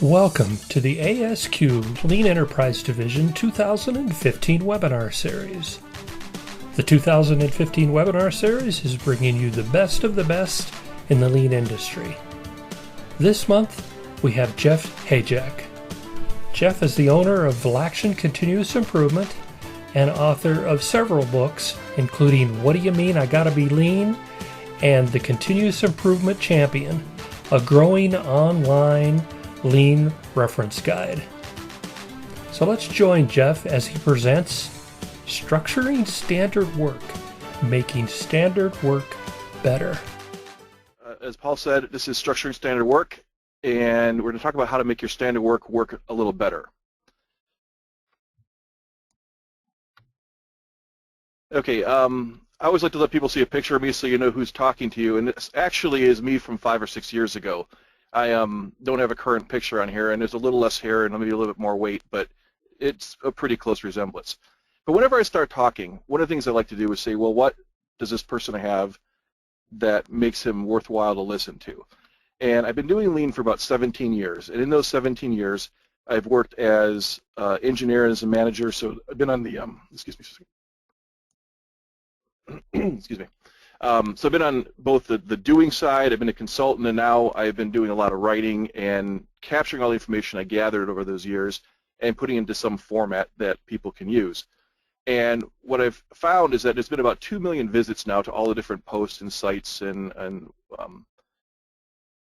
Welcome to the ASQ Lean Enterprise Division 2015 webinar series. The 2015 webinar series is bringing you the best of the best in the lean industry. This month, we have Jeff Hajek. Jeff is the owner of Action Continuous Improvement and author of several books, including What Do You Mean I Gotta Be Lean? And The Continuous Improvement Champion, a growing online lean reference guide. So let's join Jeff as he presents Structuring Standard Work, Making Standard Work Better. As Paul said, this is Structuring Standard Work, and we're going to talk about how to make your standard work a little better. Okay, I always like to let people see a picture of me so you know who's talking to you, and this actually is me from 5 or 6 years ago. I don't have a current picture on here, and there's a little less hair and maybe a little bit more weight, but it's a pretty close resemblance. But whenever I start talking, one of the things I like to do is say, well, what does this person have that makes him worthwhile to listen to? And I've been doing lean for about 17 years, and in those 17 years, I've worked as engineer and as a manager, so I've been on the, excuse me. So I've been on both the doing side, I've been a consultant, and now I've been doing a lot of writing and capturing all the information I gathered over those years and putting it into some format that people can use. And what I've found is that there's been about 2 million visits now to all the different posts and sites and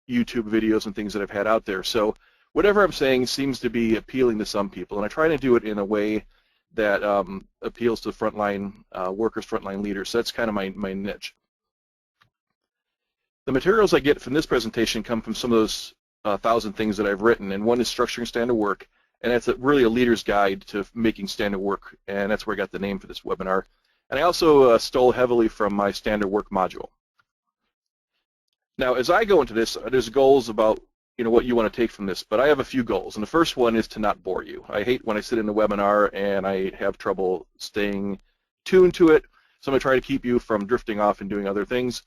YouTube videos and things that I've had out there. So whatever I'm saying seems to be appealing to some people, and I try to do it in a way that appeals to frontline workers, frontline leaders. So that's kind of my niche. The materials I get from this presentation come from some of those 1,000 things that I've written, and one is Structuring Standard Work, and that's really a leader's guide to making standard work, and that's where I got the name for this webinar. And I also stole heavily from my standard work module. Now, as I go into this, there's goals about what you want to take from this, but I have a few goals, and the first one is to not bore you. I hate when I sit in a webinar and I have trouble staying tuned to it, so I'm going to try to keep you from drifting off and doing other things.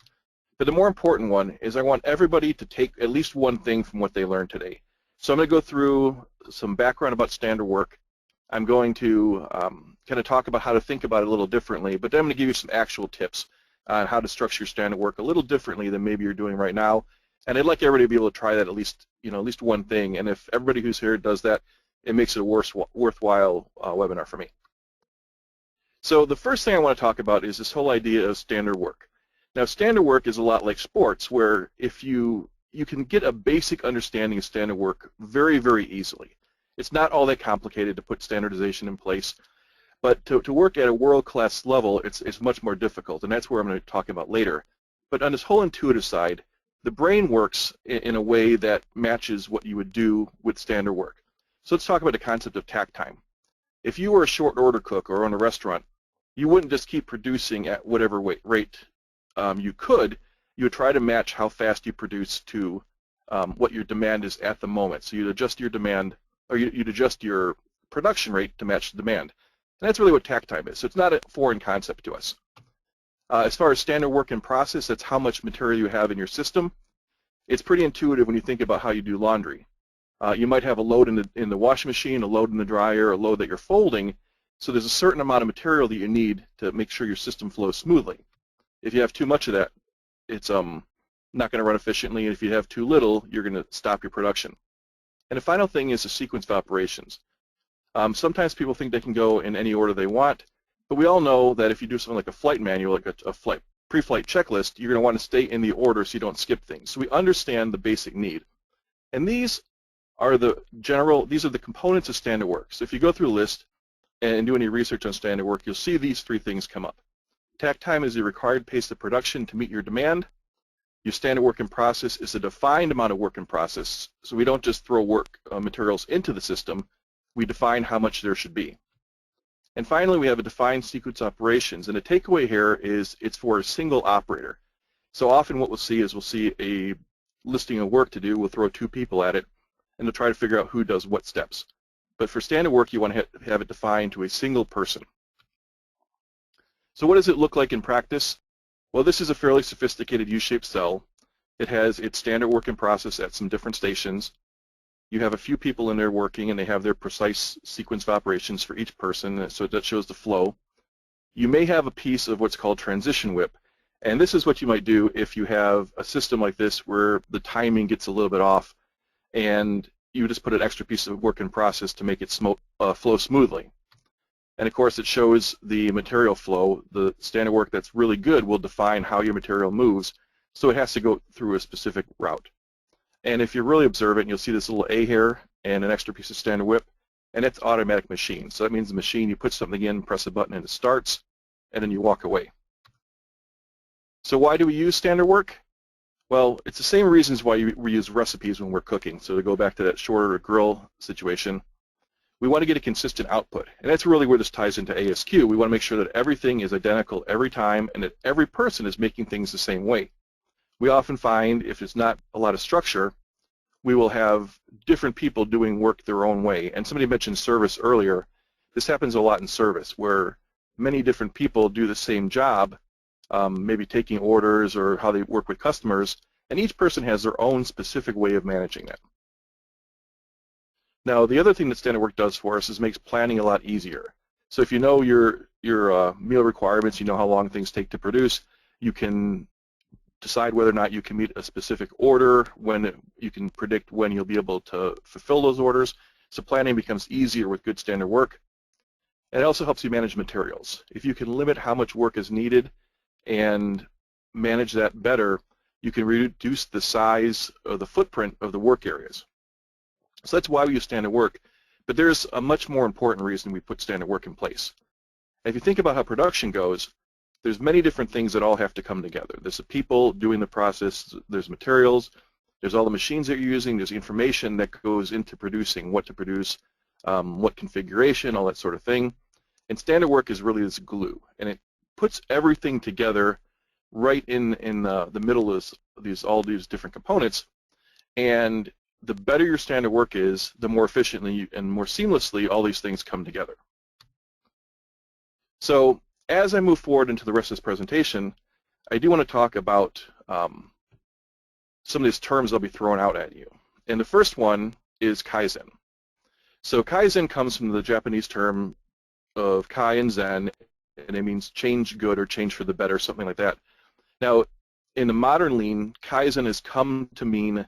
But the more important one is I want everybody to take at least one thing from what they learned today. So I'm going to go through some background about standard work. I'm going to kind of talk about how to think about it a little differently, but then I'm going to give you some actual tips on how to structure your standard work a little differently than maybe you're doing right now. And I'd like everybody to be able to try that at least one thing. And if everybody who's here does that, it makes it a worthwhile webinar for me. So the first thing I want to talk about is this whole idea of standard work. Now, standard work is a lot like sports, where if you can get a basic understanding of standard work very, very easily. It's not all that complicated to put standardization in place, but to work at a world-class level, it's much more difficult, and that's where I'm going to talk about later. But on this whole intuitive side, the brain works in a way that matches what you would do with standard work. So let's talk about the concept of takt time. If you were a short order cook or own a restaurant, you wouldn't just keep producing at whatever rate you could. You would try to match how fast you produce to what your demand is at the moment. So you'd adjust your demand, or you'd adjust your production rate to match the demand. And that's really what takt time is. So it's not a foreign concept to us. As far as standard work in process, that's how much material you have in your system. It's pretty intuitive when you think about how you do laundry. You might have a load in the washing machine, a load in the dryer, a load that you're folding. So there's a certain amount of material that you need to make sure your system flows smoothly. If you have too much of that, it's not going to run efficiently, and if you have too little, you're going to stop your production. And the final thing is the sequence of operations. Sometimes people think they can go in any order they want, but we all know that if you do something like a flight manual, like a pre-flight checklist, you're going to want to stay in the order so you don't skip things. So we understand the basic need. And these are the components of standard work. So if you go through a list and do any research on standard work, you'll see these three things come up. Takt time is the required pace of production to meet your demand. Your standard work in process is a defined amount of work in process. So we don't just throw work materials into the system. We define how much there should be. And finally, we have a defined sequence operations. And the takeaway here is it's for a single operator. So often what we'll see is a listing of work to do. We'll throw 2 people at it, and they'll try to figure out who does what steps. But for standard work, you want to have it defined to a single person. So what does it look like in practice? Well, this is a fairly sophisticated U-shaped cell. It has its standard work in process at some different stations. You have a few people in there working, and they have their precise sequence of operations for each person, so that shows the flow. You may have a piece of what's called transition whip, and this is what you might do if you have a system like this where the timing gets a little bit off, and you just put an extra piece of work in process to make it flow smoothly. And of course, it shows the material flow. The standard work that's really good will define how your material moves, so it has to go through a specific route. And if you're really observant, you'll see this little A here and an extra piece of standard whip, and it's automatic machine. So that means the machine, you put something in, press a button, and it starts, and then you walk away. So why do we use standard work? Well, it's the same reasons why we use recipes when we're cooking. So to go back to that shorter grill situation, we want to get a consistent output. And that's really where this ties into ASQ. We want to make sure that everything is identical every time and that every person is making things the same way. We often find if it's not a lot of structure, we will have different people doing work their own way. And somebody mentioned service earlier. This happens a lot in service where many different people do the same job, maybe taking orders or how they work with customers, and each person has their own specific way of managing that. Now, the other thing that standard work does for us is makes planning a lot easier. So if you know your meal requirements, you know how long things take to produce, you can decide whether or not you can meet a specific order, you can predict when you'll be able to fulfill those orders. So planning becomes easier with good standard work. And it also helps you manage materials. If you can limit how much work is needed and manage that better, you can reduce the size or the footprint of the work areas. So that's why we use standard work. But there's a much more important reason we put standard work in place. If you think about how production goes, there's many different things that all have to come together. There's the people doing the process, there's materials, there's all the machines that you're using, there's information that goes into producing, what to produce, what configuration, all that sort of thing. And standard work is really this glue, and it puts everything together right in the middle of all these different components. And the better your standard work is, the more efficiently and more seamlessly all these things come together. So as I move forward into the rest of this presentation, I do want to talk about some of these terms I'll be throwing out at you. And the first one is Kaizen. So Kaizen comes from the Japanese term of Kai and Zen, and it means change good or change for the better, something like that. Now, in the modern lean, Kaizen has come to mean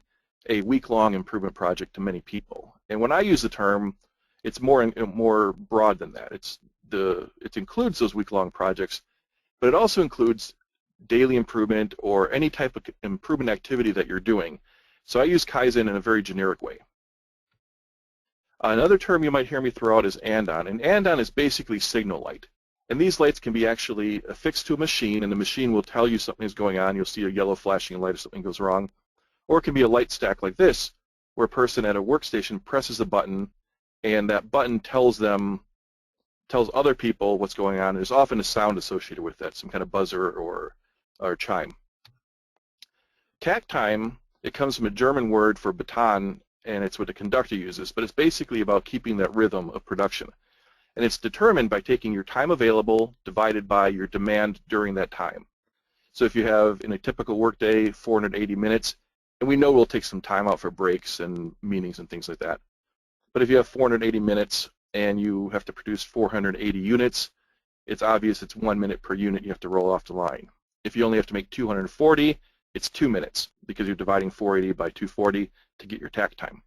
a week-long improvement project to many people. And when I use the term, it's more broad than that. It includes those week-long projects, but it also includes daily improvement or any type of improvement activity that you're doing. So I use Kaizen in a very generic way. Another term you might hear me throw out is andon, and andon is basically signal light. And these lights can be actually affixed to a machine, and the machine will tell you something is going on. You'll see a yellow flashing light if something goes wrong. Or it can be a light stack like this, where a person at a workstation presses a button, and that button tells other people what's going on. There's often a sound associated with that, some kind of buzzer or chime. Takt time, it comes from a German word for baton, and it's what a conductor uses, but it's basically about keeping that rhythm of production. And it's determined by taking your time available divided by your demand during that time. So if you have, in a typical workday, 480 minutes, and we know we'll take some time out for breaks and meetings and things like that. But if you have 480 minutes and you have to produce 480 units, it's obvious it's 1 minute per unit you have to roll off the line. If you only have to make 240, it's 2 minutes because you're dividing 480 by 240 to get your takt time.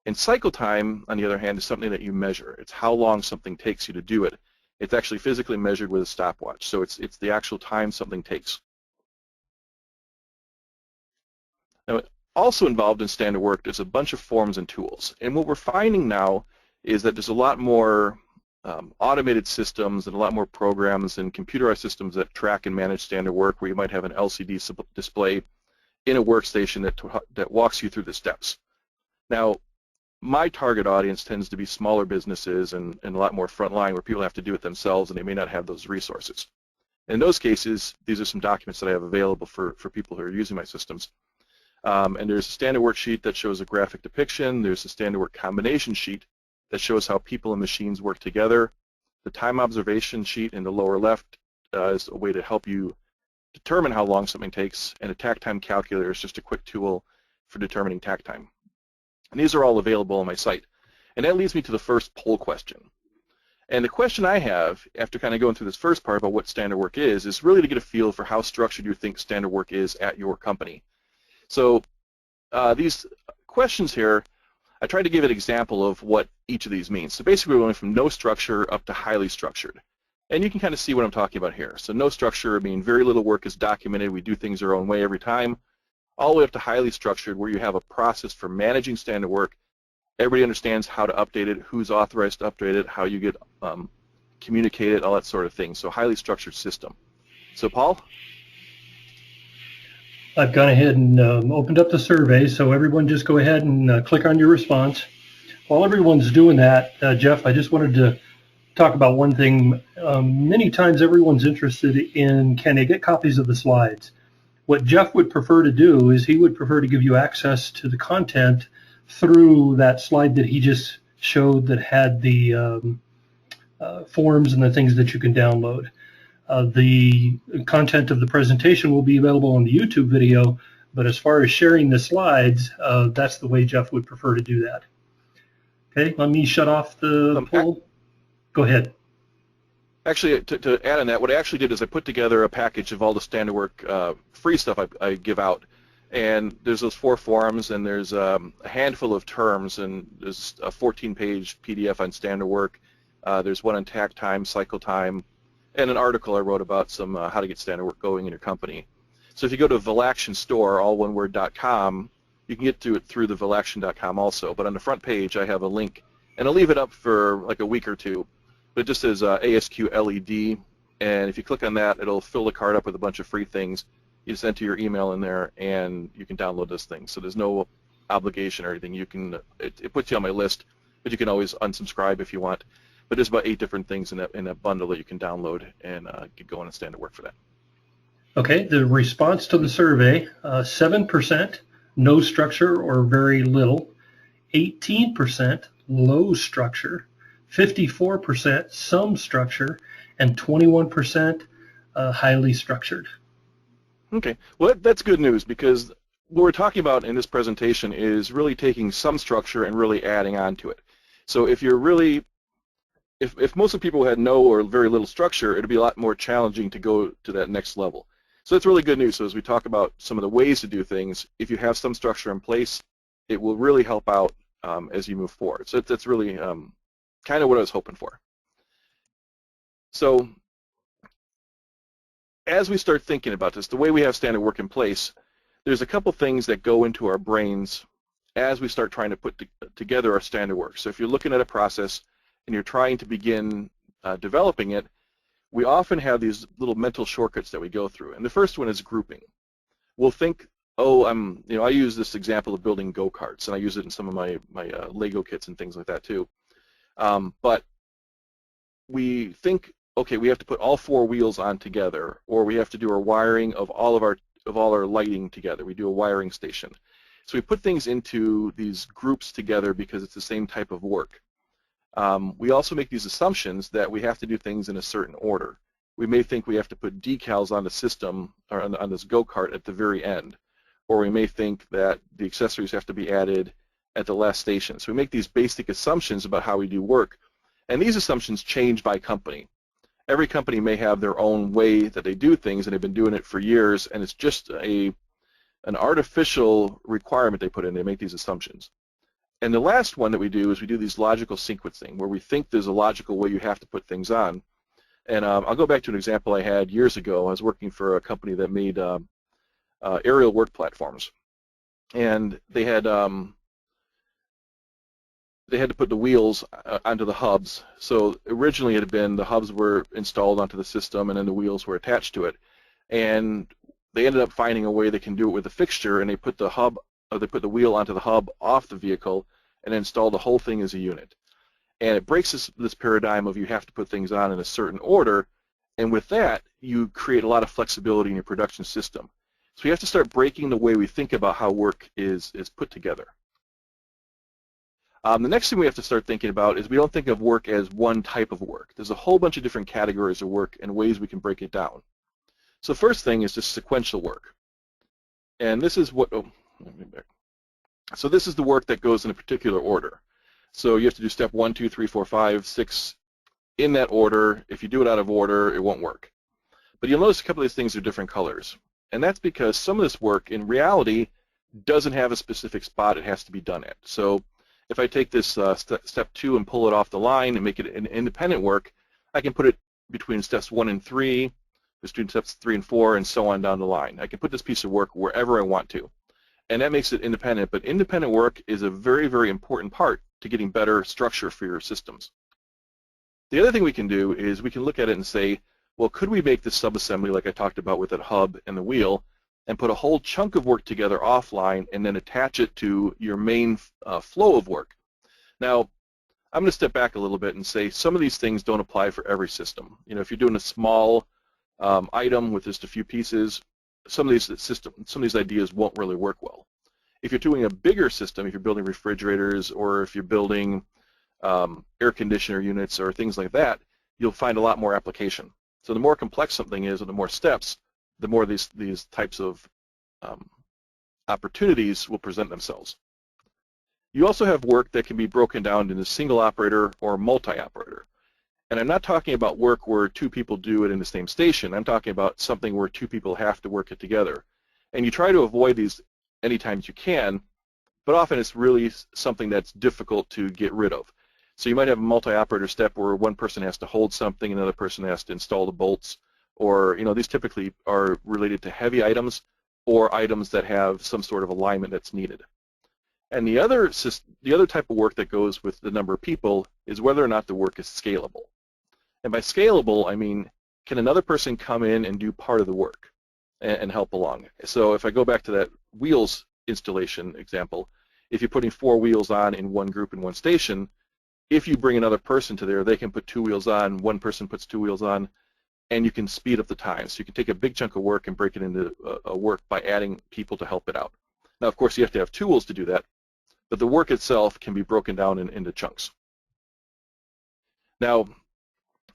And cycle time, on the other hand, is something that you measure. It's how long something takes you to do it. It's actually physically measured with a stopwatch, so it's the actual time something takes. Now, also involved in standard work, there's a bunch of forms and tools. And what we're finding now is that there's a lot more automated systems and a lot more programs and computerized systems that track and manage standard work, where you might have an LCD display in a workstation that walks you through the steps. Now, my target audience tends to be smaller businesses and a lot more frontline, where people have to do it themselves and they may not have those resources. In those cases, these are some documents that I have available for people who are using my systems. And there's a standard worksheet that shows a graphic depiction. There's a standard work combination sheet that shows how people and machines work together. The time observation sheet in the lower left is a way to help you determine how long something takes, and a takt time calculator is just a quick tool for determining takt time. And these are all available on my site. And that leads me to the first poll question. And the question I have, after kind of going through this first part about what standard work is really to get a feel for how structured you think standard work is at your company. So these questions here, I tried to give an example of what each of these means. So basically we're going from no structure up to highly structured. And you can kind of see what I'm talking about here. So no structure, I mean very little work is documented. We do things our own way every time. All the way up to highly structured, where you have a process for managing standard work. Everybody understands how to update it, who's authorized to update it, how you get communicated, all that sort of thing. So highly structured system. So Paul? I've gone ahead and opened up the survey, so everyone just go ahead and click on your response. While everyone's doing that, Jeff, I just wanted to talk about one thing. Many times everyone's interested in, can they get copies of the slides? What Jeff would prefer to do is he would prefer to give you access to the content through that slide that he just showed that had the forms and the things that you can download. The content of the presentation will be available on the YouTube video, but as far as sharing the slides, that's the way Jeff would prefer to do that. Okay, let me shut off the poll. Go ahead. Actually, to add on that, what I actually did is I put together a package of all the standard work free stuff I give out. And there's those 4 forums, and there's a handful of terms, and there's a 14-page PDF on standard work. There's one on takt time, cycle time, and an article I wrote about some how to get standard work going in your company. So if you go to Valaction Store, all one word.com, you can get to it through the valaction.com also. But on the front page, I have a link, and I'll leave it up for like a week or two. But it just says ASQ LED, and if you click on that, it'll fill the card up with a bunch of free things. You just enter your email in there, and you can download this thing. So there's no obligation or anything. You can it puts you on my list, but you can always unsubscribe if you want. But there's about 8 different things in that bundle that you can download and get going and standard work for that. Okay, the response to the survey: 7% no structure or very little, 18% low structure, 54% some structure, and 21% highly structured. Okay, well that's good news, because what we're talking about in this presentation is really taking some structure and really adding on to it. So if you're really, if most of the people had no or very little structure, it'd be a lot more challenging to go to that next level. So that's really good news. So as we talk about some of the ways to do things, if you have some structure in place, it will really help out as you move forward. So that's really kind of what I was hoping for. So as we start thinking about this, the way we have standard work in place, there's a couple things that go into our brains as we start trying to put together our standard work. So if you're looking at a process and you're trying to begin developing it, we often have these little mental shortcuts that we go through. And the first one is grouping. We'll think, oh, I use this example of building go-karts, and I use it in some of my Lego kits and things like that too. But we think, okay, we have to put all 4 wheels on together, or we have to do our wiring of all our lighting together. We do a wiring station. So we put things into these groups together because it's the same type of work. We also make these assumptions that we have to do things in a certain order. We may think we have to put decals on the system or on this go-kart at the very end, or we may think that the accessories have to be added at the last station. So we make these basic assumptions about how we do work, and these assumptions change by company. Every company may have their own way that they do things, and they've been doing it for years, and it's just an artificial requirement they put in. They make these assumptions. And the last one that we do is we do these logical sequencing, where we think there's a logical way you have to put things on. And I'll go back to an example I had years ago. I was working for a company that made aerial work platforms, and they had to put the wheels onto the hubs. So originally it had been the hubs were installed onto the system, and then the wheels were attached to it. And they ended up finding a way they can do it with a fixture, and they put the wheel onto the hub off the vehicle and install the whole thing as a unit. And it breaks this paradigm of you have to put things on in a certain order, and with that you create a lot of flexibility in your production system. So we have to start breaking the way we think about how work is put together. The next thing we have to start thinking about is we don't think of work as one type of work. There's a whole bunch of different categories of work and ways we can break it down. So the first thing is just sequential work. And this is what, So this is the work that goes in a particular order. So you have to do step 1, 2, 3, 4, 5, 6 in that order. If you do it out of order, it won't work. But you'll notice a couple of these things are different colors. And that's because some of this work, in reality, doesn't have a specific spot it has to be done at. So if I take this step 2 and pull it off the line and make it an independent work, I can put it between steps 1 and 3, between steps 3 and 4, and so on down the line. I can put this piece of work wherever I want to. And that makes it independent. But independent work is a very, very important part to getting better structure for your systems. The other thing we can do is we can look at it and say, well, could we make this subassembly like I talked about with that hub and the wheel and put a whole chunk of work together offline and then attach it to your main flow of work? Now, I'm going to step back a little bit and say some of these things don't apply for every system. You know, if you're doing a small item with just a few pieces, some of these ideas won't really work well. If you're doing a bigger system, if you're building refrigerators or if you're building air conditioner units or things like that, you'll find a lot more application. So the more complex something is, and the more steps, the more these types of opportunities will present themselves. You also have work that can be broken down into single operator or multi-operator. And I'm not talking about work where 2 people do it in the same station. I'm talking about something where 2 people have to work it together. And you try to avoid these anytime you can, but often it's really something that's difficult to get rid of. So you might have a multi-operator step where one person has to hold something, another person has to install the bolts, or these typically are related to heavy items or items that have some sort of alignment that's needed. And the other type of work that goes with the number of people is whether or not the work is scalable. And by scalable, I mean, can another person come in and do part of the work and help along? So if I go back to that wheels installation example, if you're putting 4 wheels on in one group in one station, if you bring another person to there, they can put 2 wheels on, one person puts 2 wheels on, and you can speed up the time. So you can take a big chunk of work and break it into a work by adding people to help it out. Now, of course, you have to have tools to do that, but the work itself can be broken down into chunks. Now,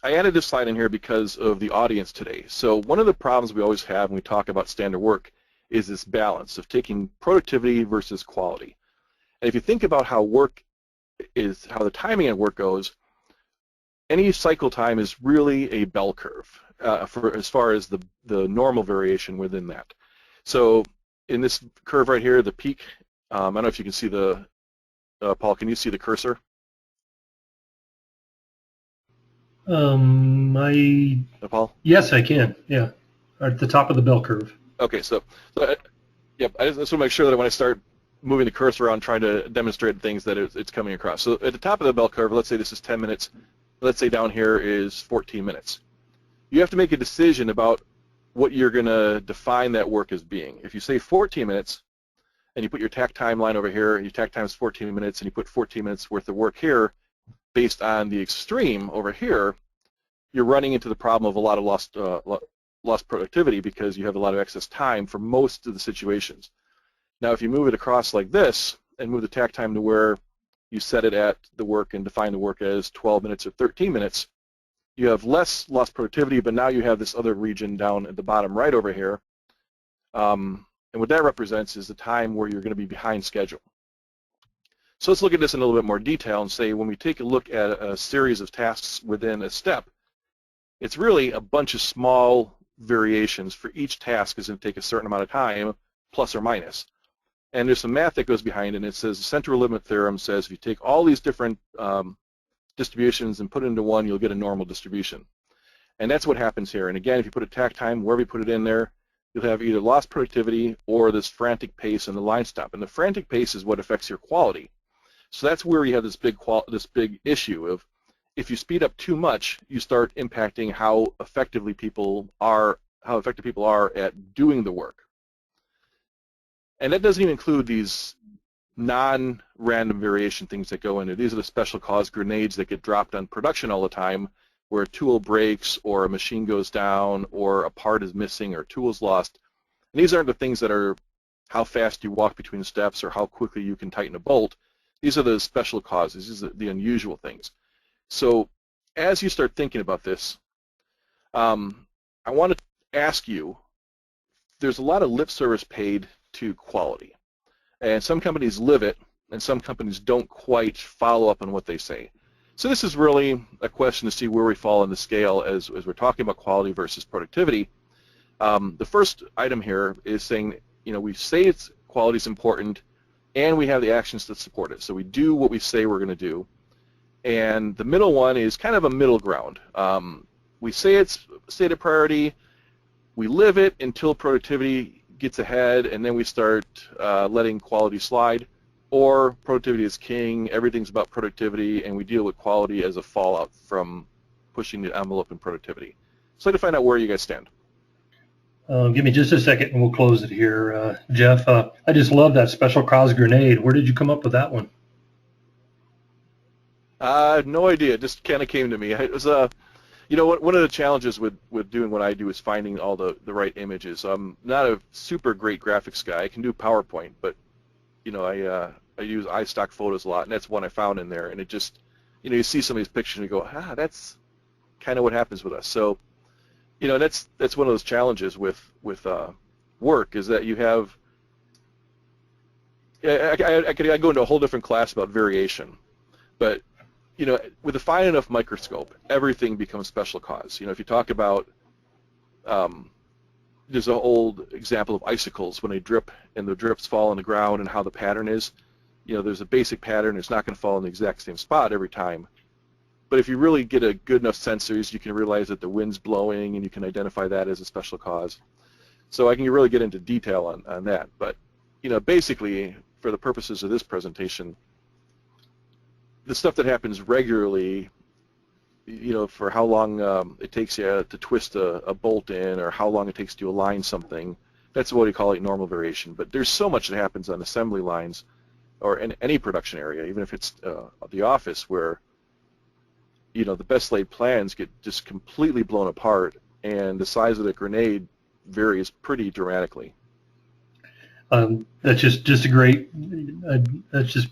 I added this slide in here because of the audience today. So one of the problems we always have when we talk about standard work is this balance of taking productivity versus quality. And if you think about how the timing at work goes, any cycle time is really a bell curve for as far as the normal variation within that. So in this curve right here, the peak, I don't know if you can see the, Paul, can you see the cursor? Paul? Yes, I can, yeah, at the top of the bell curve. Okay, yep, I just want to make sure that when I start moving the cursor around trying to demonstrate things that it's coming across. So at the top of the bell curve, let's say this is 10 minutes, let's say down here is 14 minutes. You have to make a decision about what you're going to define that work as being. If you say 14 minutes, and you put your tack timeline over here, your tack time is 14 minutes, and you put 14 minutes worth of work here, based on the extreme over here, you're running into the problem of a lot of lost productivity because you have a lot of excess time for most of the situations. Now, if you move it across like this and move the tack time to where you set it at the work and define the work as 12 minutes or 13 minutes, you have less lost productivity, but now you have this other region down at the bottom right over here. And what that represents is the time where you're going to be behind schedule. So let's look at this in a little bit more detail and say when we take a look at a series of tasks within a step, it's really a bunch of small variations for each task is going to take a certain amount of time, plus or minus. And there's some math that goes behind it, and it says the central limit theorem says if you take all these different distributions and put it into one, you'll get a normal distribution. And that's what happens here. And again, if you put a tack time, wherever you put it in there, you'll have either lost productivity or this frantic pace in the line stop. And the frantic pace is what affects your quality. So that's where you have this big issue of if you speed up too much, you start impacting how effective people are at doing the work. And that doesn't even include these non-random variation things that go into. These are the special cause grenades that get dropped on production all the time, where a tool breaks or a machine goes down or a part is missing or a tool is lost. And these aren't the things that are how fast you walk between steps or how quickly you can tighten a bolt. These are the special causes. These are the unusual things. So as you start thinking about this, I want to ask you, there's a lot of lip service paid to quality. And some companies live it, and some companies don't quite follow up on what they say. So this is really a question to see where we fall on the scale as we're talking about quality versus productivity. The first item here is saying, we say it's quality is important, and we have the actions that support it. So we do what we say we're going to do. And the middle one is kind of a middle ground. We say it's stated priority, we live it until productivity gets ahead, and then we start letting quality slide. Or productivity is king, everything's about productivity, and we deal with quality as a fallout from pushing the envelope in productivity. So I'd like to find out where you guys stand. Give me just a second and we'll close it here. Jeff, I just love that special cause grenade. Where did you come up with that one? I have no idea. It just kind of came to me. It was one of the challenges with doing what I do is finding all the right images. I'm not a super great graphics guy. I can do PowerPoint, but I use iStock photos a lot, and that's one I found in there. And it just, you see some of these pictures and you go, that's kind of what happens with us. So, that's one of those challenges with work is that you have. I could go into a whole different class about variation, but with a fine enough microscope, everything becomes special cause. If you talk about, there's an old example of icicles when they drip and the drips fall on the ground and how the pattern is. There's a basic pattern. It's not going to fall in the exact same spot every time. But if you really get a good enough sensors, you can realize that the wind's blowing and you can identify that as a special cause. So I can really get into detail on that. But, basically, for the purposes of this presentation, the stuff that happens regularly, for how long it takes you to twist a bolt in or how long it takes to align something, that's what we call it normal variation. But there's so much that happens on assembly lines or in any production area, even if it's the office, where the best laid plans get just completely blown apart and the size of the grenade varies pretty dramatically. That's just a great, that's just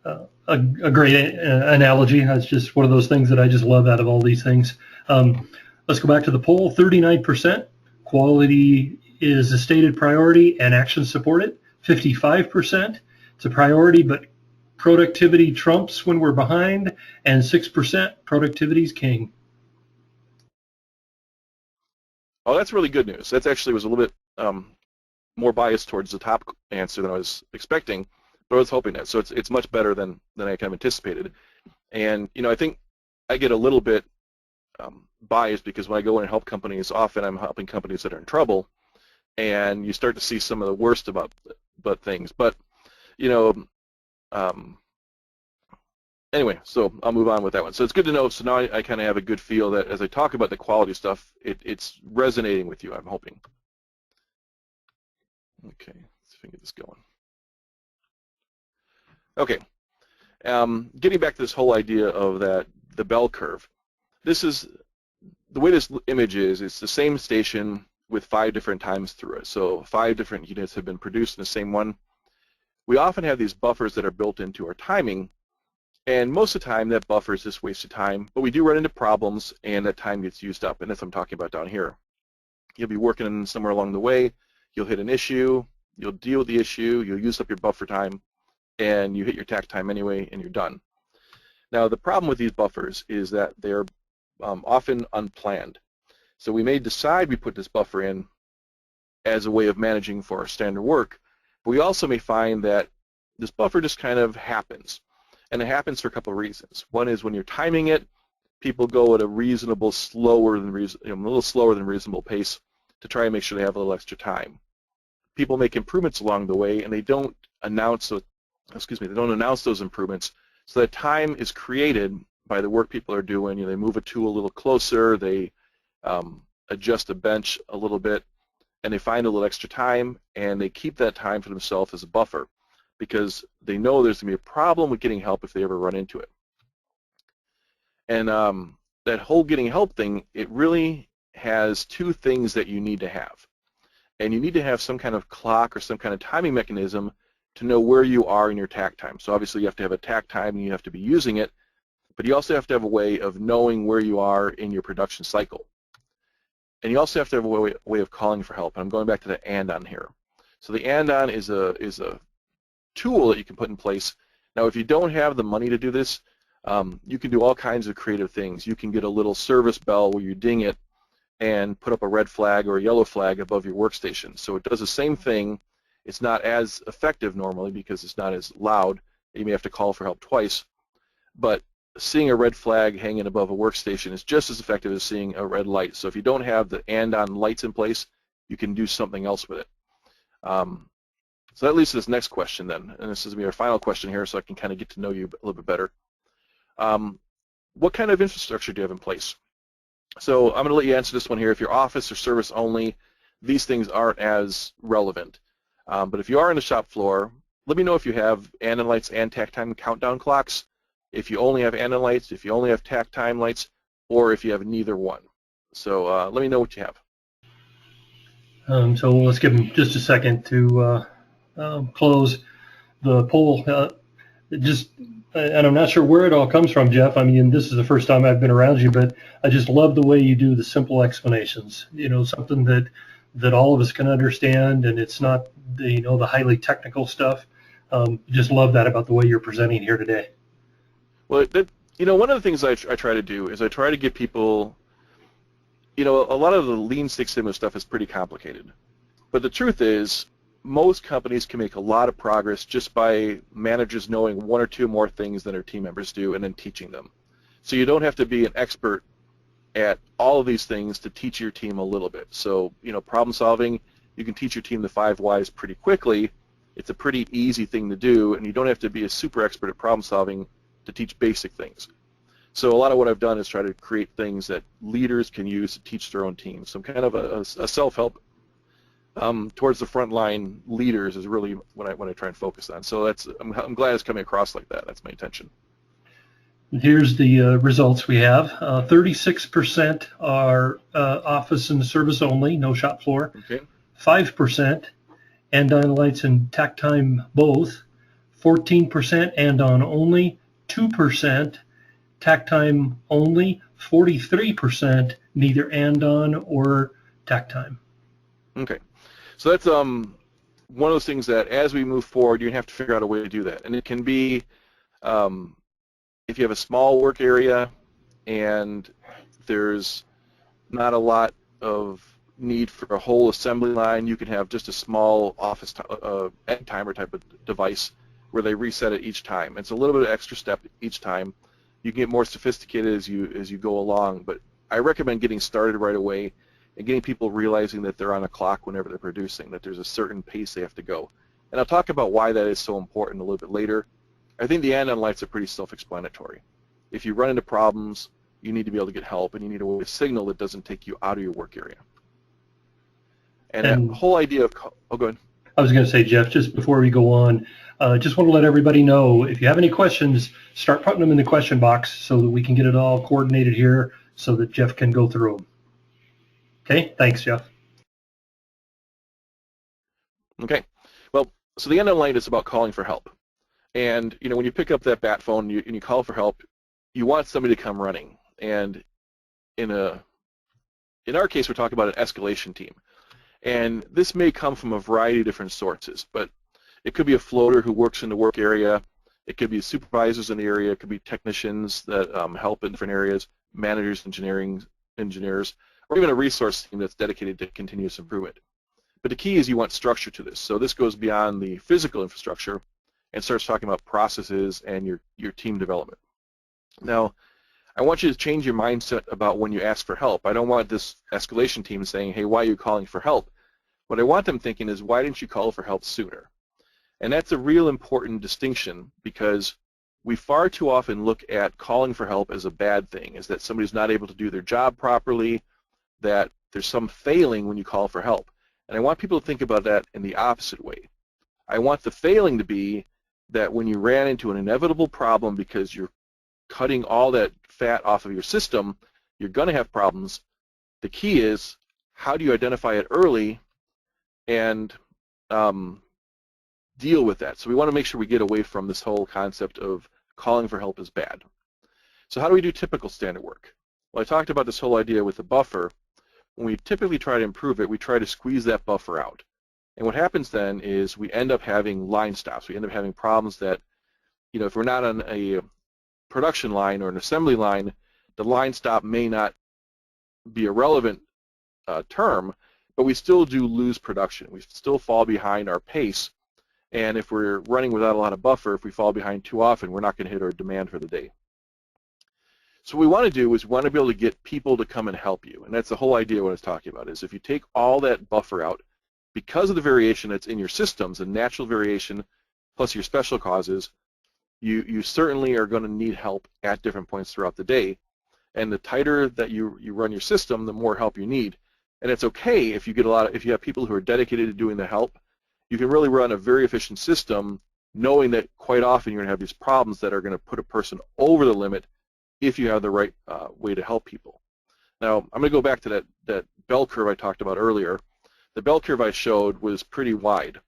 a great analogy. That's just one of those things that I just love out of all these things. Let's go back to the poll. 39% quality is a stated priority and actions support it. 55% it's a priority, but productivity trumps when we're behind, and 6% productivity's king. Oh, that's really good news. That actually was a little bit more biased towards the top answer than I was expecting, but I was hoping that. So it's much better than I kind of anticipated. And I think I get a little bit biased because when I go in and help companies, often I'm helping companies that are in trouble, and you start to see some of the worst about things. But anyway, so I'll move on with that one. So it's good to know. So now I kind of have a good feel that as I talk about the quality stuff, it's resonating with you, I'm hoping. Okay, let's see if I can get this going. Okay, getting back to this whole idea of the bell curve. This is the way this image is. It's the same station with 5 different times through it. So 5 different units have been produced in the same one. We often have these buffers that are built into our timing, and most of the time that buffer is just wasted time, but we do run into problems and that time gets used up, and that's what I'm talking about down here. You'll be working somewhere along the way, you'll hit an issue, you'll deal with the issue, you'll use up your buffer time, and you hit your takt time anyway, and you're done. Now the problem with these buffers is that they're often unplanned. So we may decide we put this buffer in as a way of managing for our standard work, but we also may find that this buffer just kind of happens. And it happens for a couple of reasons. One is when you're timing it, people go at a little slower than reasonable pace to try and make sure they have a little extra time. People make improvements along the way, and they don't announce those improvements, so that time is created by the work people are doing. They move a tool a little closer, they adjust a bench a little bit, and they find a little extra time, and they keep that time for themselves as a buffer because they know there's going to be a problem with getting help if they ever run into it. And that whole getting help thing, it really has 2 things that you need to have. And you need to have some kind of clock or some kind of timing mechanism to know where you are in your takt time. So obviously you have to have a takt time and you have to be using it, but you also have to have a way of knowing where you are in your production cycle. And you also have to have a way of calling for help. And I'm going back to the "and" on here. So the and-on is a tool that you can put in place. Now, if you don't have the money to do this, you can do all kinds of creative things. You can get a little service bell where you ding it and put up a red flag or a yellow flag above your workstation. So it does the same thing. It's not as effective normally because it's not as loud. You may have to call for help twice. But seeing a red flag hanging above a workstation is just as effective as seeing a red light. So if you don't have the and-on lights in place, you can do something else with it. So that leads to this next question then, and this is going to be our final question here so I can kind of get to know you a little bit better. What kind of infrastructure do you have in place? So I'm going to let you answer this one here. If you're office or service only, these things aren't as relevant. But if you are in the shop floor, let me know if you have and-on lights and takt time countdown clocks, if you only have and-on lights, if you only have takt time lights, or if you have neither one. So let me know what you have. So let's give them just a second to close the poll. And I'm not sure where it all comes from, Jeff. I mean, this is the first time I've been around you, but I just love the way you do the simple explanations. You know, something that all of us can understand, and it's not the the highly technical stuff. Just love that about the way you're presenting here today. Well, one of the things I try to do is I try to get people. A lot of the Lean Six Sigma stuff is pretty complicated, but the truth is, most companies can make a lot of progress just by managers knowing one or two more things than their team members do and then teaching them. So you don't have to be an expert at all of these things to teach your team a little bit. So, problem solving, you can teach your team the 5 whys pretty quickly. It's a pretty easy thing to do, and you don't have to be a super expert at problem solving to teach basic things. So a lot of what I've done is try to create things that leaders can use to teach their own teams. So kind of a self-help towards the frontline leaders is really what I try and focus on. So I'm glad it's coming across like that. That's my intention. Here's the results we have. 36% are office and service only, no shop floor. Okay. 5% and-on lights and takt time both. 14% and-on only. 2% takt time only. 43% neither and-on or takt time. Okay. So that's one of those things that as we move forward, you have to figure out a way to do that. And it can be if you have a small work area and there's not a lot of need for a whole assembly line, you can have just a small office end timer type of device where they reset it each time. It's a little bit of extra step each time. You can get more sophisticated as you go along, but I recommend getting started right away and getting people realizing that they're on a clock whenever they're producing, that there's a certain pace they have to go. And I'll talk about why that is so important a little bit later. I think the and-on lights are pretty self-explanatory. If you run into problems, you need to be able to get help, and you need a way to signal that doesn't take you out of your work area. And that whole idea of, oh, go ahead. I was going to say, Jeff, just before we go on, just want to let everybody know, if you have any questions, start putting them in the question box so that we can get it all coordinated here so that Jeff can go through them. Okay, thanks, Jeff. Okay, well, so the end-on light is about calling for help. And, when you pick up that bat phone and you call for help, you want somebody to come running. And in our case, we're talking about an escalation team. And this may come from a variety of different sources, but it could be a floater who works in the work area. It could be supervisors in the area. It could be technicians that help in different areas, managers, engineers, or even a resource team that's dedicated to continuous improvement. But the key is you want structure to this. So this goes beyond the physical infrastructure and starts talking about processes and your team development. Now, I want you to change your mindset about when you ask for help. I don't want this escalation team saying, hey, why are you calling for help? What I want them thinking is, why didn't you call for help sooner? And that's a real important distinction, because we far too often look at calling for help as a bad thing, is that somebody's not able to do their job properly, that there's some failing when you call for help. And I want people to think about that in the opposite way. I want the failing to be that when you ran into an inevitable problem because you're cutting all that fat off of your system, you're going to have problems. The key is, how do you identify it early and deal with that? So we want to make sure we get away from this whole concept of calling for help is bad. So how do we do typical standard work? Well, I talked about this whole idea with the buffer. When we typically try to improve it, we try to squeeze that buffer out. And what happens then is we end up having line stops. We end up having problems that, if we're not on a production line or an assembly line, the line stop may not be a relevant term, but we still do lose production. We still fall behind our pace. And if we're running without a lot of buffer, if we fall behind too often, we're not going to hit our demand for the day. So what we want to do is we want to be able to get people to come and help you. And that's the whole idea of what I was talking about, is if you take all that buffer out, because of the variation that's in your systems, the natural variation plus your special causes, you certainly are going to need help at different points throughout the day. And the tighter that you run your system, the more help you need. And it's okay if you get if you have people who are dedicated to doing the help. You can really run a very efficient system knowing that quite often you're going to have these problems that are going to put a person over the limit if you have the right way to help people. Now, I'm going to go back to that bell curve I talked about earlier. The bell curve I showed was pretty wide.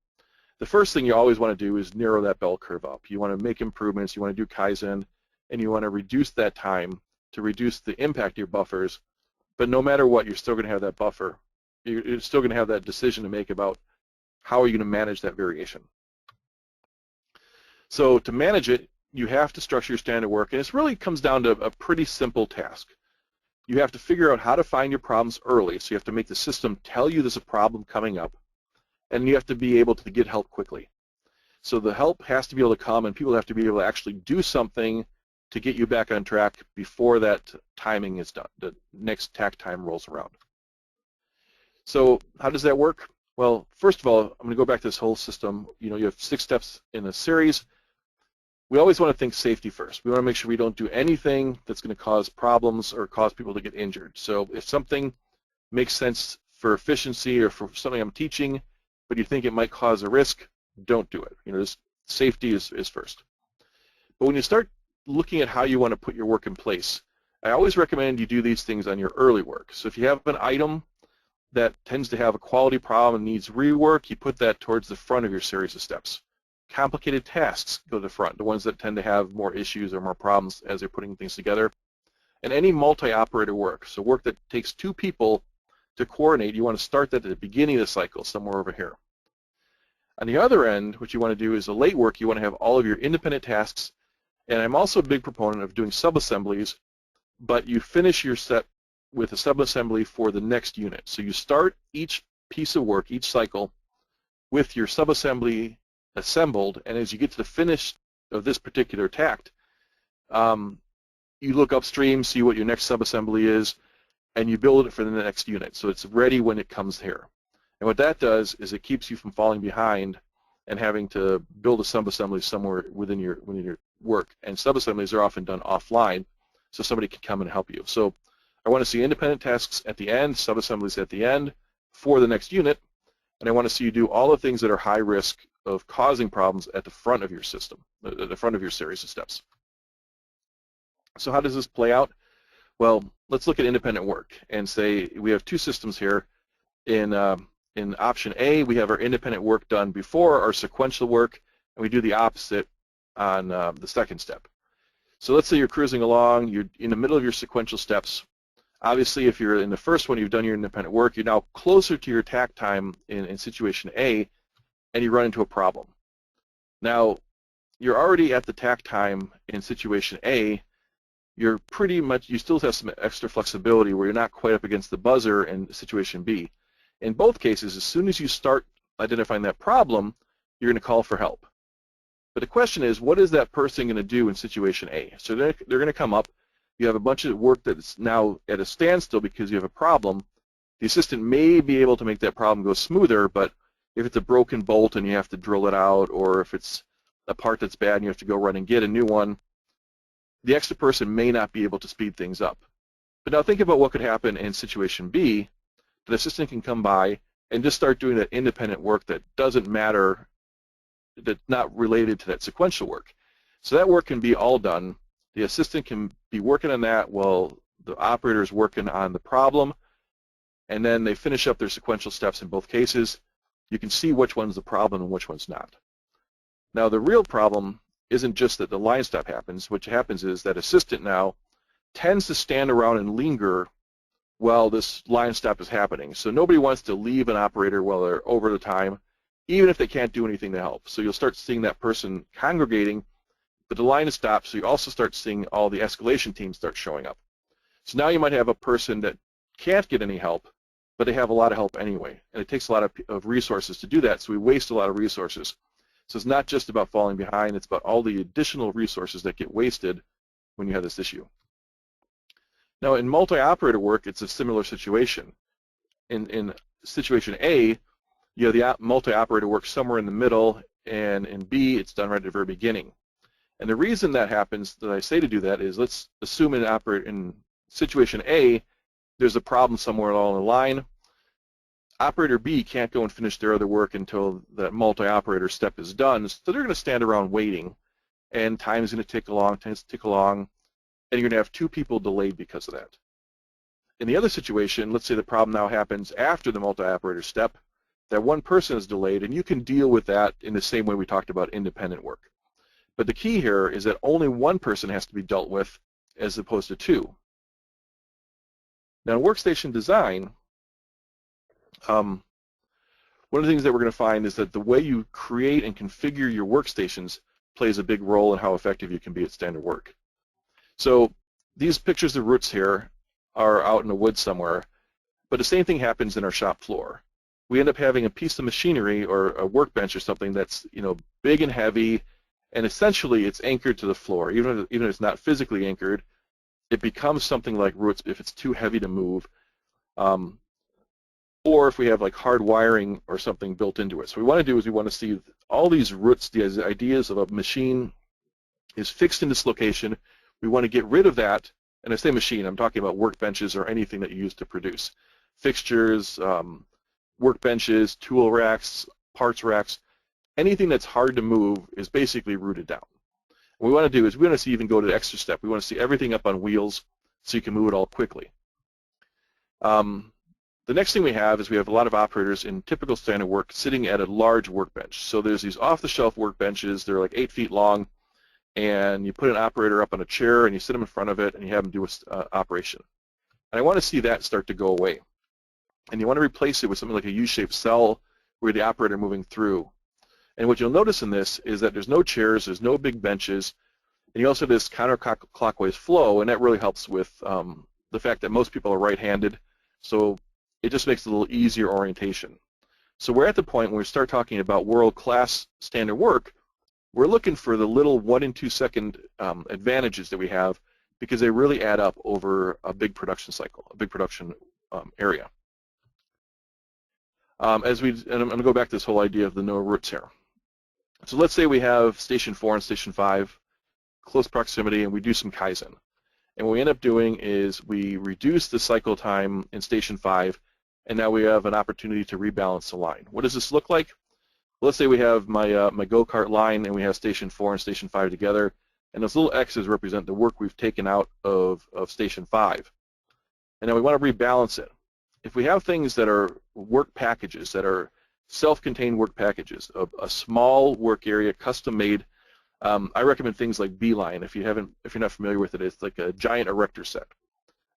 The first thing you always want to do is narrow that bell curve up. You want to make improvements, you want to do Kaizen, and you want to reduce that time to reduce the impact of your buffers. But no matter what, you're still going to have that buffer. You're still going to have that decision to make about how are you going to manage that variation. So to manage it, you have to structure your standard work, and it really comes down to a pretty simple task. You have to figure out how to find your problems early, so you have to make the system tell you there's a problem coming up, and you have to be able to get help quickly. So the help has to be able to come, and people have to be able to actually do something to get you back on track before that timing is done, the next tack time rolls around. So how does that work? Well, first of all, I'm going to go back to this whole system. You have 6 steps in a series. We always want to think safety first. We want to make sure we don't do anything that's going to cause problems or cause people to get injured. So if something makes sense for efficiency or for something I'm teaching, but you think it might cause a risk, don't do it. Just safety is first. But when you start looking at how you want to put your work in place, I always recommend you do these things on your early work. So if you have an item that tends to have a quality problem and needs rework, you put that towards the front of your series of steps. Complicated tasks go to the front, the ones that tend to have more issues or more problems as they're putting things together. And any multi-operator work, so work that takes 2 people to coordinate, you want to start that at the beginning of the cycle, somewhere over here. On the other end, what you want to do is the late work, you want to have all of your independent tasks. And I'm also a big proponent of doing sub-assemblies, but you finish your set with a sub-assembly for the next unit. So you start each piece of work, each cycle, with your sub-assembly assembled, and as you get to the finish of this particular tact, you look upstream, see what your next sub-assembly is, and you build it for the next unit. So it's ready when it comes here. And what that does is it keeps you from falling behind and having to build a sub-assembly somewhere within your work. And sub-assemblies are often done offline, so somebody can come and help you. So I want to see independent tasks at the end, sub-assemblies at the end for the next unit, and I want to see you do all the things that are high risk of causing problems at the front of your system, at the front of your series of steps. So how does this play out? Well, let's look at independent work and say we have 2 systems here. In option A, we have our independent work done before our sequential work, and we do the opposite on the second step. So let's say you're cruising along, you're in the middle of your sequential steps. Obviously, if you're in the first one, you've done your independent work, you're now closer to your tack time in situation A, and you run into a problem. Now, you're already at the tack time in situation A. You still have some extra flexibility where you're not quite up against the buzzer in situation B. In both cases, as soon as you start identifying that problem, you're going to call for help. But the question is, what is that person going to do in situation A? So they're going to come up. You have a bunch of work that's now at a standstill because you have a problem. The assistant may be able to make that problem go smoother, but if it's a broken bolt and you have to drill it out, or if it's a part that's bad and you have to go run and get a new one, the extra person may not be able to speed things up. But now think about what could happen in situation B. The assistant can come by and just start doing that independent work that doesn't matter, that's not related to that sequential work. So that work can be all done. The assistant can be working on that while the operator is working on the problem, and then they finish up their sequential steps in both cases. You can see which one's the problem and which one's not. Now, the real problem isn't just that the line stop happens. What happens is that assistant now tends to stand around and linger while this line stop is happening. So nobody wants to leave an operator while they're over the time. even if they can't do anything to help. So you'll start seeing that person congregating, but the line is stopped, so you also start seeing all the escalation teams start showing up. So now you might have a person that can't get any help, but they have a lot of help anyway, and it takes a lot of resources to do that, so we waste a lot of resources. So it's not just about falling behind, it's about all the additional resources that get wasted when you have this issue. Now in multi-operator work, it's a similar situation. In situation A, you have the multi-operator work somewhere in the middle, and in B, it's done right at the very beginning. And the reason that happens, that I say to do that, is let's assume in situation A, there's a problem somewhere along the line. Operator B can't go and finish their other work until that multi-operator step is done, so they're going to stand around waiting, and time is going to tick along, and you're going to have two people delayed because of that. In the other situation, let's say the problem now happens after the multi-operator step, that one person is delayed, and you can deal with that in the same way we talked about independent work. But the key here is that only one person has to be dealt with as opposed to two. Now in workstation design, one of the things that we're going to find is that the way you create and configure your workstations plays a big role in how effective you can be at standard work. So these pictures of roots here are out in the woods somewhere, but the same thing happens in our shop floor. We end up having a piece of machinery or a workbench or something that's, you know, big and heavy, and essentially it's anchored to the floor. Even if it's not physically anchored, it becomes something like roots if it's too heavy to move, or if we have like hard wiring or something built into it. So what we want to do is we want to see all these roots, the ideas of a machine is fixed in this location. We want to get rid of that, and I say machine, I'm talking about workbenches or anything that you use to produce. Fixtures, workbenches, tool racks, parts racks, anything that's hard to move is basically rooted down. What we want to do is we want to see even go to the extra step. We want to see everything up on wheels so you can move it all quickly. The next thing we have is we have a lot of operators in typical standard work sitting at a large workbench. So there's these off-the-shelf workbenches. They're like 8 feet long, and you put an operator up on a chair and you sit them in front of it and you have them do an operation. And I want to see that start to go away. And you want to replace it with something like a U-shaped cell where the operator moving through. And what you'll notice in this is that there's no chairs, there's no big benches, and you also have this counterclockwise flow, and that really helps with the fact that most people are right-handed, so it just makes it a little easier orientation. So we're at the point when we start talking about world-class standard work, we're looking for the little 1 and 2 second advantages that we have because they really add up over a big production cycle, a big production area. And I'm going to go back to this whole idea of the no roots here. So let's say we have station 4 and station 5, close proximity, and we do some Kaizen. And what we end up doing is we reduce the cycle time in station 5, and now we have an opportunity to rebalance the line. What does this look like? Well, let's say we have my go-kart line, and we have station 4 and station 5 together, and those little X's represent the work we've taken out of station 5. And now we want to rebalance it. If we have things that are work packages, that are self-contained work packages, a small work area, custom-made, I recommend things like Beeline. If you're not familiar with it, it's like a giant erector set,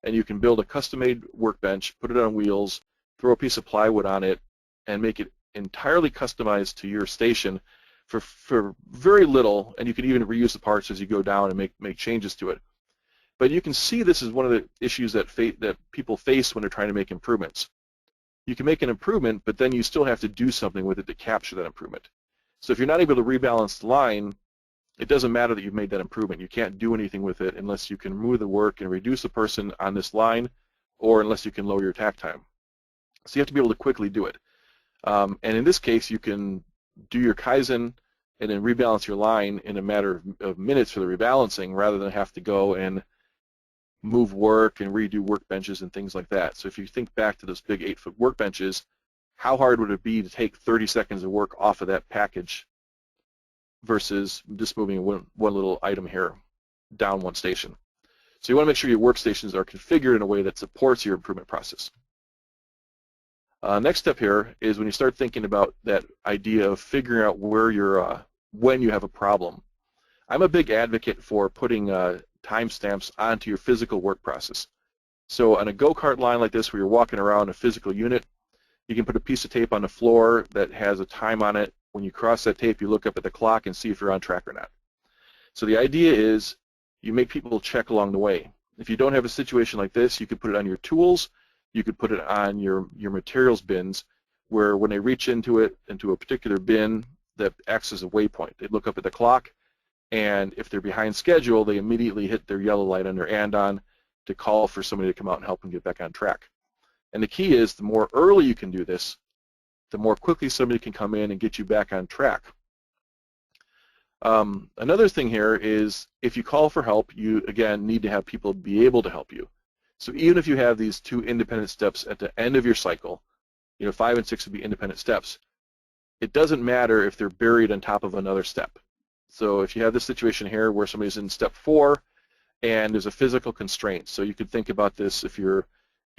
and you can build a custom-made workbench, put it on wheels, throw a piece of plywood on it, and make it entirely customized to your station for very little, and you can even reuse the parts as you go down and make changes to it. But you can see this is one of the issues that people face when they're trying to make improvements. You can make an improvement, but then you still have to do something with it to capture that improvement. So if you're not able to rebalance the line, it doesn't matter that you've made that improvement. You can't do anything with it unless you can move the work and reduce the person on this line, or unless you can lower your tack time. So you have to be able to quickly do it. And in this case, you can do your Kaizen and then rebalance your line in a matter of minutes for the rebalancing, rather than have to go and move work and redo workbenches and things like that. So if you think back to those big 8-foot workbenches, how hard would it be to take 30 seconds of work off of that package versus just moving one little item here down one station? So you want to make sure your workstations are configured in a way that supports your improvement process. Next step here is when you start thinking about that idea of figuring out where you're, when you have a problem. I'm a big advocate for putting timestamps onto your physical work process. So on a go-kart line like this, where you're walking around a physical unit, You can put a piece of tape on the floor that has a time on it. When you cross that tape, you look up at the clock and see if you're on track or not. So the idea is you make people check along the way. If you don't have a situation like this, you could put it on your tools, you could put it on your materials bins, where when they reach into a particular bin, that acts as a waypoint. They look up at the clock, and if they're behind schedule, they immediately hit their yellow light on their andon to call for somebody to come out and help them get back on track. And the key is the more early you can do this, the more quickly somebody can come in and get you back on track. Another thing here is if you call for help, you again need to have people be able to help you. So even if you have these two independent steps at the end of your cycle, 5 and 6 would be independent steps. It doesn't matter if they're buried on top of another step. So if you have this situation here where somebody's in step 4 and there's a physical constraint, so you could think about this if you're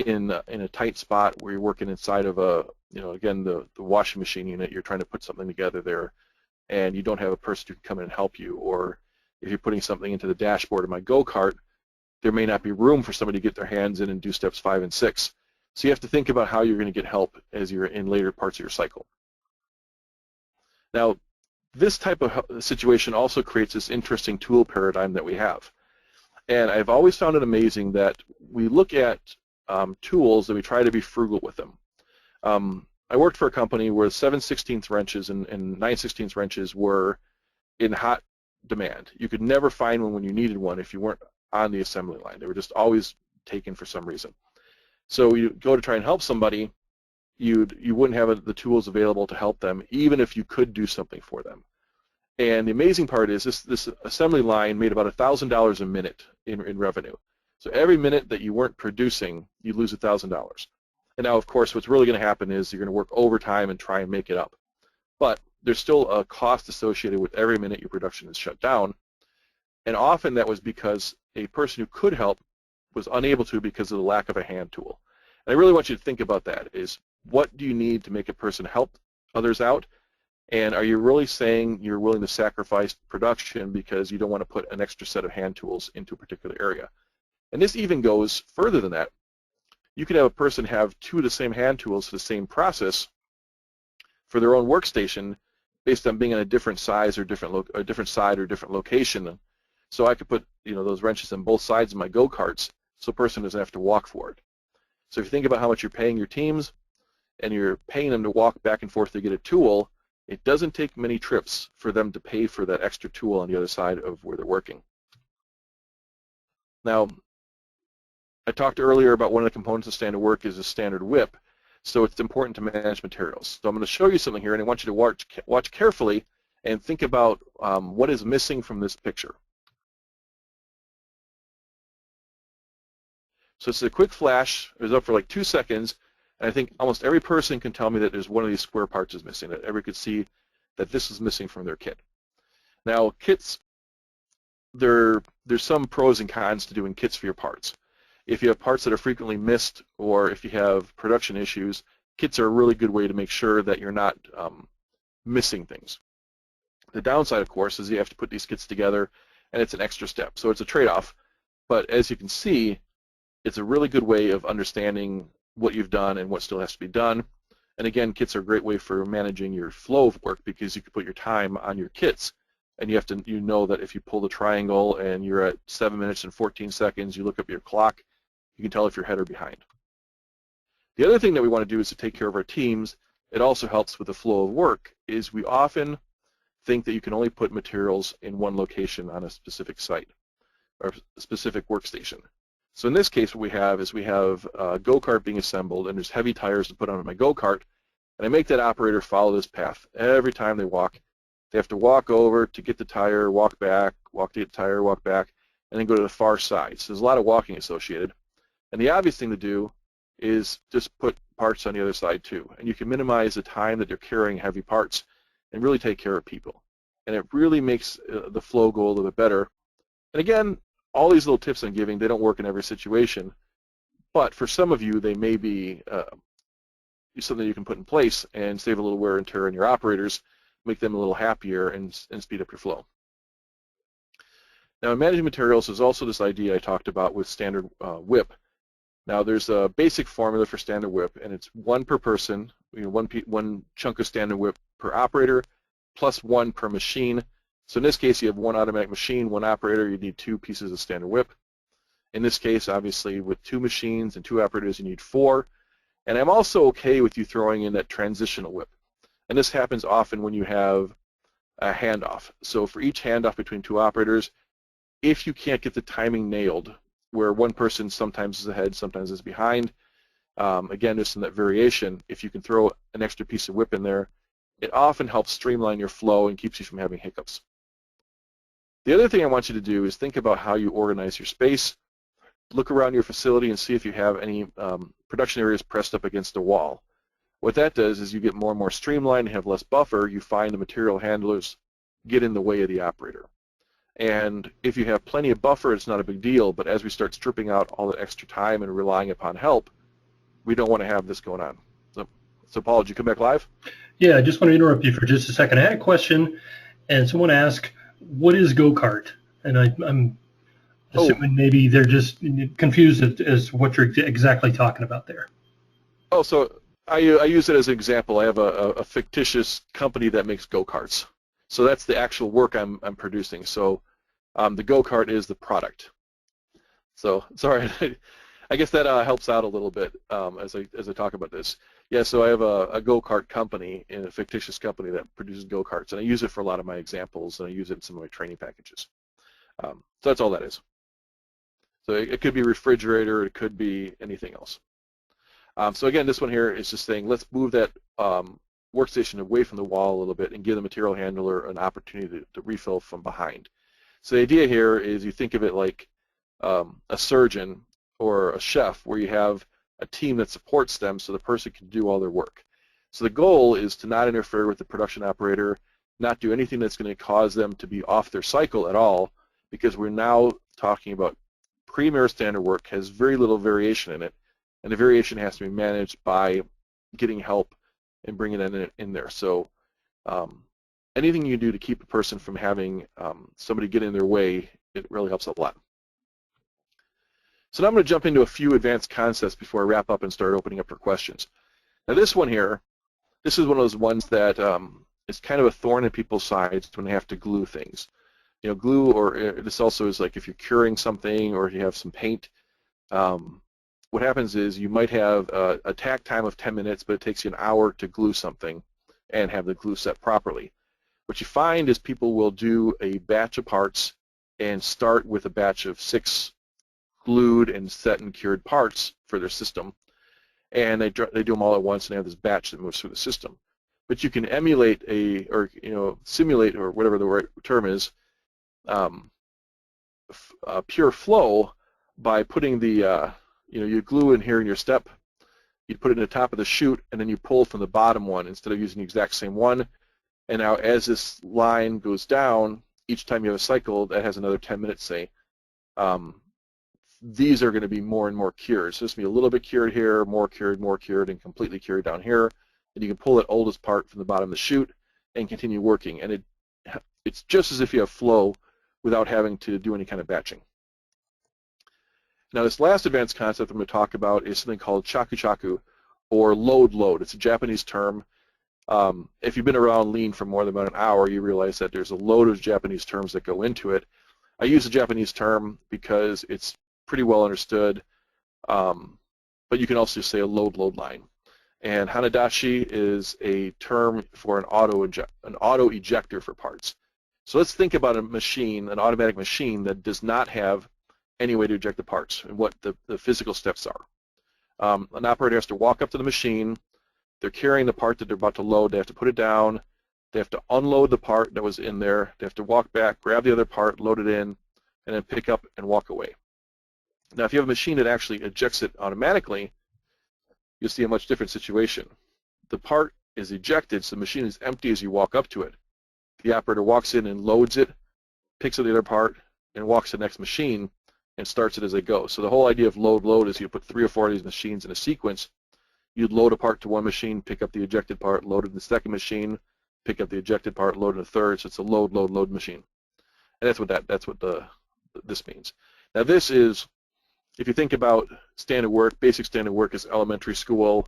in a tight spot where you're working inside of again, the washing machine unit, you're trying to put something together there, and you don't have a person who can come in and help you, or if you're putting something into the dashboard of my go-kart, there may not be room for somebody to get their hands in and do steps 5 and 6. So you have to think about how you're going to get help as you're in later parts of your cycle. Now, this type of situation also creates this interesting tool paradigm that we have. And I've always found it amazing that we look at tools and we try to be frugal with them. I worked for a company where 7/16 wrenches and 9/16 wrenches were in hot demand. You could never find one when you needed one if you weren't on the assembly line. They were just always taken for some reason. So you go to try and help somebody, you wouldn't have the tools available to help them, even if you could do something for them. And the amazing part is this assembly line made about $1,000 a minute in revenue. So every minute that you weren't producing, you lose $1,000. And now, of course, what's really going to happen is you're going to work overtime and try and make it up. But there's still a cost associated with every minute your production is shut down. And often that was because a person who could help was unable to because of the lack of a hand tool. And I really want you to think about that, is what do you need to make a person help others out? And are you really saying you're willing to sacrifice production because you don't want to put an extra set of hand tools into a particular area? And this even goes further than that. You could have a person have 2 of the same hand tools for the same process for their own workstation based on being on a different size or different side or different location. So I could put those wrenches on both sides of my go-karts so a person doesn't have to walk for it. So if you think about how much you're paying your teams and you're paying them to walk back and forth to get a tool, it doesn't take many trips for them to pay for that extra tool on the other side of where they're working. Now, I talked earlier about one of the components of standard work is a standard WIP, so it's important to manage materials. So I'm going to show you something here, and I want you to watch carefully and think about what is missing from this picture. So it's a quick flash. It was up for like 2 seconds, and I think almost every person can tell me that there's one of these square parts is missing, that everybody could see that this is missing from their kit. Now, kits, there's some pros and cons to doing kits for your parts. If you have parts that are frequently missed, or if you have production issues, kits are a really good way to make sure that you're not missing things. The downside, of course, is you have to put these kits together, and it's an extra step. So it's a trade-off. But as you can see, it's a really good way of understanding what you've done and what still has to be done. And again, kits are a great way for managing your flow of work because you can put your time on your kits. And you know that if you pull the triangle and you're at 7 minutes and 14 seconds, you look up your clock, you can tell if you're ahead or behind. The other thing that we want to do is to take care of our teams. It also helps with the flow of work, is we often think that you can only put materials in one location on a specific site or a specific workstation. So in this case, what we have is we have a go-kart being assembled, and there's heavy tires to put on my go-kart, and I make that operator follow this path. Every time they walk, they have to walk over to get the tire, walk back, walk to get the tire, walk back, and then go to the far side. So there's a lot of walking associated. And the obvious thing to do is just put parts on the other side too. And you can minimize the time that you're carrying heavy parts and really take care of people. And it really makes the flow go a little bit better. And again, all these little tips I'm giving, they don't work in every situation. But for some of you, they may be something you can put in place and save a little wear and tear on your operators, make them a little happier, and speed up your flow. Now, in managing materials, there's also this idea I talked about with standard WIP. Now, there's a basic formula for standard WIP, and it's 1 per person one chunk of standard whip per operator, plus one per machine. So in this case, you have one automatic machine, one operator. You need 2 pieces of standard whip. In this case, obviously, with 2 machines and 2 operators, you need 4. And I'm also okay with you throwing in that transitional whip. And this happens often when you have a handoff. So for each handoff between 2 operators, if you can't get the timing nailed, where one person sometimes is ahead, sometimes is behind, again, just in that variation, if you can throw an extra piece of whip in there, it often helps streamline your flow and keeps you from having hiccups. The other thing I want you to do is think about how you organize your space. Look around your facility and see if you have any production areas pressed up against a wall. What that does is you get more and more streamlined and have less buffer. You find the material handlers get in the way of the operator. And if you have plenty of buffer, it's not a big deal, but as we start stripping out all that extra time and relying upon help, we don't want to have this going on. So Paul, did you come back live? Yeah, I just want to interrupt you for just a second. I had a question, and someone asked, what is go-kart? And I'm assuming maybe they're just confused as what you're exactly talking about there. Oh, so I use it as an example. I have a fictitious company that makes go-karts. So that's the actual work I'm producing. So the go-kart is the product. So sorry, I guess that helps out a little bit as I talk about this. Yeah, so I have a go-kart company, a fictitious company that produces go-karts, and I use it for a lot of my examples, and I use it in some of my training packages. So that's all that is. So it could be a refrigerator, it could be anything else. So again, this one here is just saying, let's move that workstation away from the wall a little bit and give the material handler an opportunity to refill from behind. So the idea here is you think of it like a surgeon or a chef where you have a team that supports them so the person can do all their work. So the goal is to not interfere with the production operator, not do anything that's going to cause them to be off their cycle at all, because we're now talking about premier standard work has very little variation in it, and the variation has to be managed by getting help and bringing it in there. So anything you do to keep a person from having somebody get in their way, it really helps a lot. So now I'm going to jump into a few advanced concepts before I wrap up and start opening up for questions. Now this one here, this is one of those ones that is kind of a thorn in people's sides when they have to glue things. You know, glue, or this also is like if you're curing something or if you have some paint, what happens is you might have a tack time of 10 minutes, but it takes you an hour to glue something and have the glue set properly. What you find is people will do a batch of parts and start with a batch of 6 glued and set and cured parts for their system, and they do them all at once and they have this batch that moves through the system. But you can emulate simulate, or whatever the right term is, pure flow by putting the you glue in here in your step, you put it in the top of the chute, and then you pull from the bottom one instead of using the exact same one. And now as this line goes down, each time you have a cycle that has another 10 minutes, say, these are going to be more and more cured. So this will be a little bit cured here, more cured, and completely cured down here. And you can pull that oldest part from the bottom of the chute and continue working. And it's just as if you have flow without having to do any kind of batching. Now this last advanced concept I'm going to talk about is something called chaku-chaku, or load. It's a Japanese term. If you've been around lean for more than about an hour, you realize that there's a load of Japanese terms that go into it. I use the Japanese term because it's pretty well understood, but you can also just say a load line. And hanadashi is a term for an auto ejector for parts. So let's think about a machine, an automatic machine that does not have any way to eject the parts and what the physical steps are. An operator has to walk up to the machine. They're carrying the part that they're about to load. They have to put it down. They have to unload the part that was in there. They have to walk back, grab the other part, load it in, and then pick up and walk away. Now, if you have a machine that actually ejects it automatically, you'll see a much different situation. The part is ejected, so the machine is empty as you walk up to it. The operator walks in and loads it, picks up the other part, and walks to the next machine and starts it as they go. So the whole idea of load is you put 3 or 4 of these machines in a sequence. You'd load a part to one machine, pick up the ejected part, load it in the second machine, pick up the ejected part, load in the third. So it's a load machine, and that's what this means. Now this is, if you think about standard work, basic standard work is elementary school.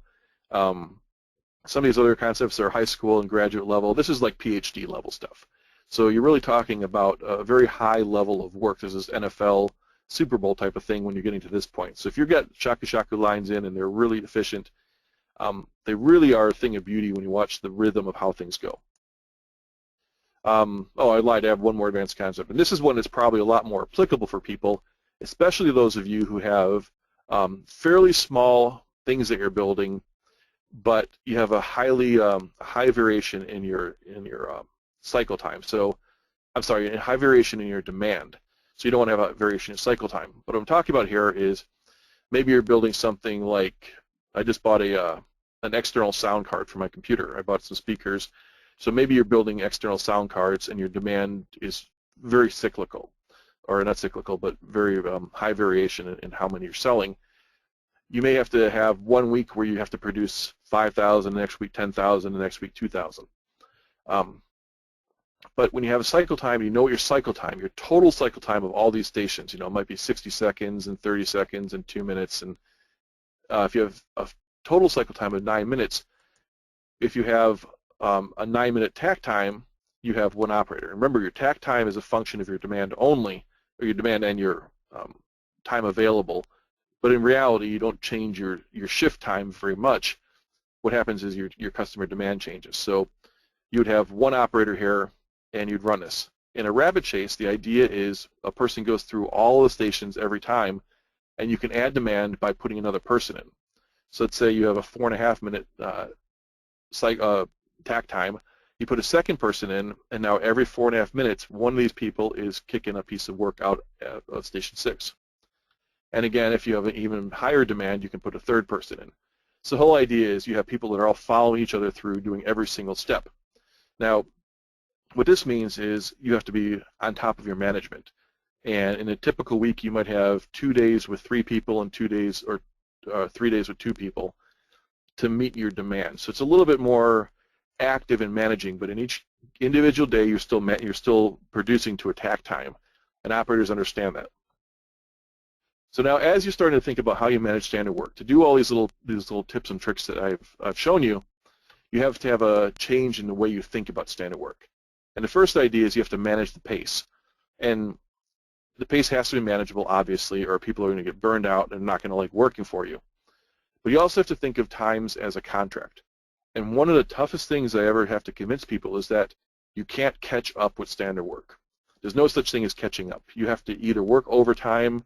Some of these other concepts are high school and graduate level. This is like PhD level stuff. So you're really talking about a very high level of work. This is NFL Super Bowl type of thing when you're getting to this point. So if you've got shaku lines in and they're really efficient, they really are a thing of beauty when you watch the rhythm of how things go. Oh, I lied. I have one more advanced concept. And this is one that's probably a lot more applicable for people, especially those of you who have fairly small things that you're building, but you have a high variation in your cycle time. So, I'm sorry, high variation in your demand. So you don't want to have a variation in cycle time. What I'm talking about here is maybe you're building something like, I just bought an external sound card for my computer. I bought some speakers. So maybe you're building external sound cards and your demand is very cyclical, or not cyclical, but very high variation in how many you're selling. You may have to have 1 week where you have to produce 5,000, the next week 10,000, the next week 2,000. But when you have a cycle time, you know what your cycle time, your total cycle time of all these stations, it might be 60 seconds and 30 seconds and 2 minutes. And if you have a total cycle time of 9 minutes, if you have a 9-minute tack time, you have one operator. Remember, your tack time is a function of your demand only, or your demand and your time available. But in reality, you don't change your shift time very much. What happens is your customer demand changes. So you would have one operator here, and you'd run this. In a rabbit chase, the idea is a person goes through all the stations every time, and you can add demand by putting another person in. So let's say you have a 4.5-minute tack time. You put a second person in, and now every 4.5 minutes, one of these people is kicking a piece of work out at station 6. And again, if you have an even higher demand, you can put a third person in. So the whole idea is you have people that are all following each other through doing every single step. Now, what this means is you have to be on top of your management. And in a typical week, you might have 2 days with 3 people and 2 days, or 3 days with 2 people to meet your demand. So it's a little bit more active in managing, but in each individual day, you're still producing to attack time, and operators understand that. So now, as you're starting to think about how you manage standard work, to do all these little tips and tricks that I've shown you, you have to have a change in the way you think about standard work. And the first idea is you have to manage the pace. And the pace has to be manageable, obviously, or people are going to get burned out and not going to like working for you. But you also have to think of times as a contract. And one of the toughest things I ever have to convince people is that you can't catch up with standard work. There's no such thing as catching up. You have to either work overtime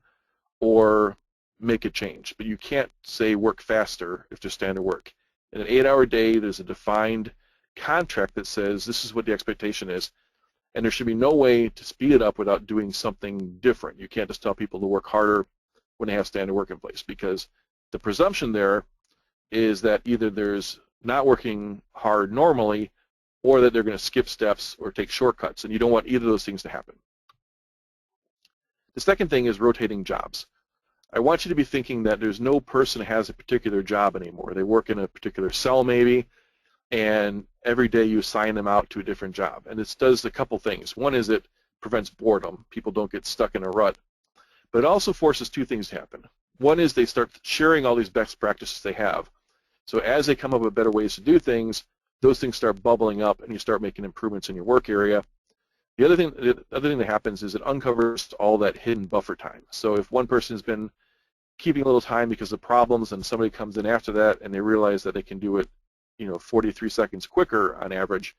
or make a change. But you can't say work faster if there's standard work. In an 8-hour day, there's a defined contract that says this is what the expectation is, and there should be no way to speed it up without doing something different. You can't just tell people to work harder when they have standard work in place, because the presumption there is that either there's not working hard normally, or that they're going to skip steps or take shortcuts, and you don't want either of those things to happen. The second thing is rotating jobs. I want you to be thinking that there's no person who has a particular job anymore. They work in a particular cell maybe, and every day you assign them out to a different job. And this does a couple things. One is it prevents boredom. People don't get stuck in a rut. But it also forces 2 things to happen. One is they start sharing all these best practices they have. So as they come up with better ways to do things, those things start bubbling up and you start making improvements in your work area. The other thing that happens is it uncovers all that hidden buffer time. So if one person has been keeping a little time because of problems and somebody comes in after that and they realize that they can do it 43 seconds quicker on average,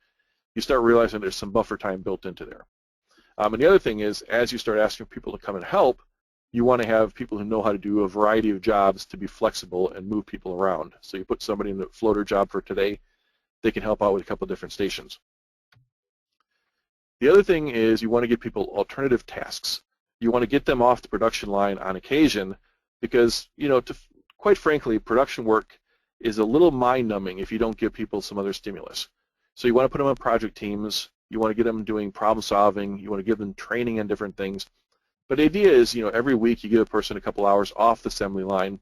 you start realizing there's some buffer time built into there. And the other thing is, as you start asking people to come and help, you want to have people who know how to do a variety of jobs to be flexible and move people around. So you put somebody in the floater job for today, they can help out with a couple of different stations. The other thing is you want to give people alternative tasks. You want to get them off the production line on occasion because, quite frankly, production work is a little mind-numbing if you don't give people some other stimulus. So you want to put them on project teams. You want to get them doing problem solving. You want to give them training on different things. But the idea is, every week you give a person a couple hours off the assembly line,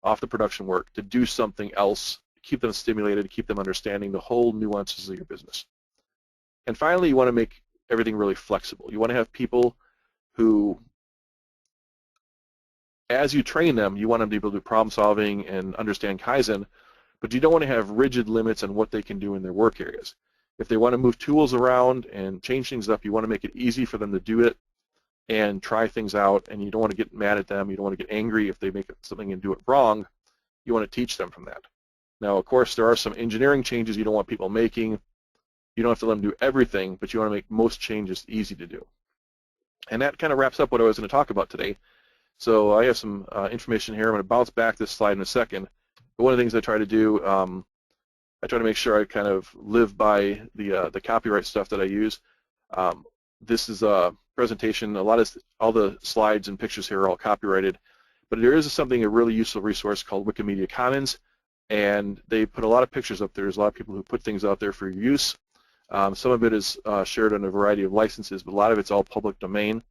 off the production work, to do something else, keep them stimulated, keep them understanding the whole nuances of your business. And finally, you want to make everything really flexible. You want to have people who, as you train them, you want them to be able to do problem solving and understand Kaizen, but you don't want to have rigid limits on what they can do in their work areas. If they want to move tools around and change things up, you want to make it easy for them to do it and try things out, and you don't want to get mad at them. You don't want to get angry if they make something and do it wrong. You want to teach them from that. Now, of course, there are some engineering changes you don't want people making. You don't have to let them do everything, but you want to make most changes easy to do. And that kind of wraps up what I was going to talk about today. So I have some information here. I'm going to bounce back this slide in a second. But one of the things I try to do, I try to make sure I kind of live by the copyright stuff that I use. This is a presentation. All the slides and pictures here are all copyrighted. But there is a really useful resource called Wikimedia Commons, and they put a lot of pictures up there. There's a lot of people who put things out there for your use. Some of it is shared on a variety of licenses, but a lot of it's all public domain,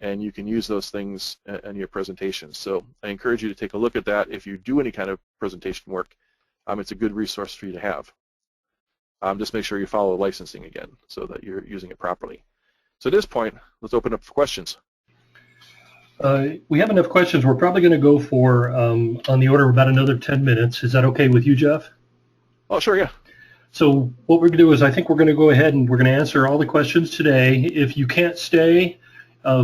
and you can use those things in your presentations. So I encourage you to take a look at that if you do any kind of presentation work. It's a good resource for you to have. Just make sure you follow licensing again so that you're using it properly. So at this point, let's open up for questions. We have enough questions. We're probably going to go for on the order of about another 10 minutes. Is that okay with you, Jeff? Oh, sure, yeah. So what we're going to do is I think we're going to go ahead and we're going to answer all the questions today. If you can't stay,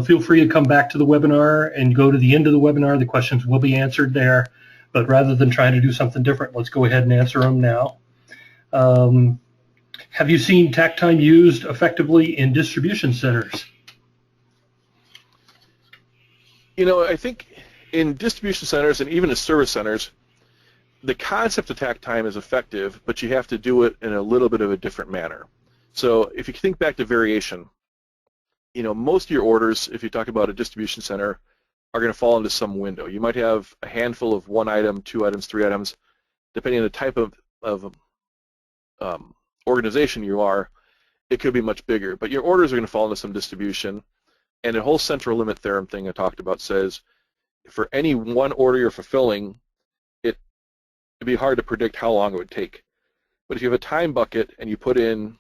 feel free to come back to the webinar and go to the end of the webinar. The questions will be answered there. But rather than trying to do something different, let's go ahead and answer them now. Have you seen takt time used effectively in distribution centers? You know, I think in distribution centers and even in service centers, the concept of takt time is effective, but you have to do it in a little bit of a different manner. So if you think back to variation, you know, most of your orders, if you talk about a distribution center, are going to fall into some window. You might have a handful of 1 item, 2 items, 3 items, depending on the type of organization you are. It could be much bigger, but your orders are going to fall into some distribution. And the whole central limit theorem thing I talked about says for any one order you're fulfilling, it'd be hard to predict how long it would take. But if you have a time bucket and you put in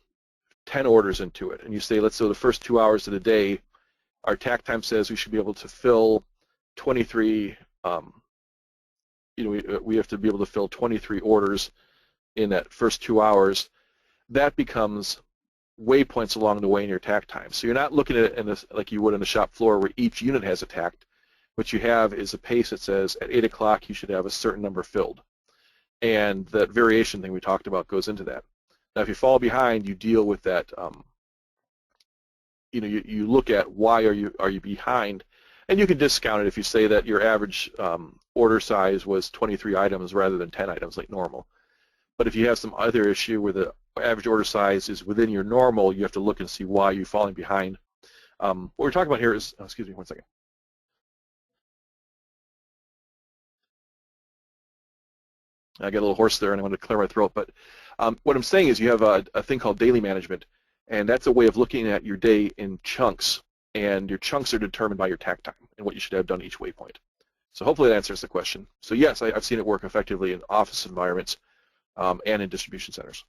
10 orders into it, and you say, let's say the first 2 hours of the day, our takt time says we should be able to fill 23, we have to be able to fill 23 orders in that first 2 hours. That becomes waypoints along the way in your takt time. So you're not looking at it like you would on the shop floor where each unit has a takt. What you have is a pace that says at 8 o'clock you should have a certain number filled. And that variation thing we talked about goes into that. Now if you fall behind, you deal with that, you look at why are you behind, and you can discount it if you say that your average order size was 23 items rather than 10 items like normal. But if you have some other issue where the average order size is within your normal, you have to look and see why you're falling behind. What we're talking about here is, excuse me 1 second. I got a little hoarse there and I wanted to clear my throat, but what I'm saying is you have a thing called daily management, and that's a way of looking at your day in chunks, and your chunks are determined by your takt time and what you should have done each waypoint. So hopefully that answers the question. So yes, I've seen it work effectively in office environments and in distribution centers,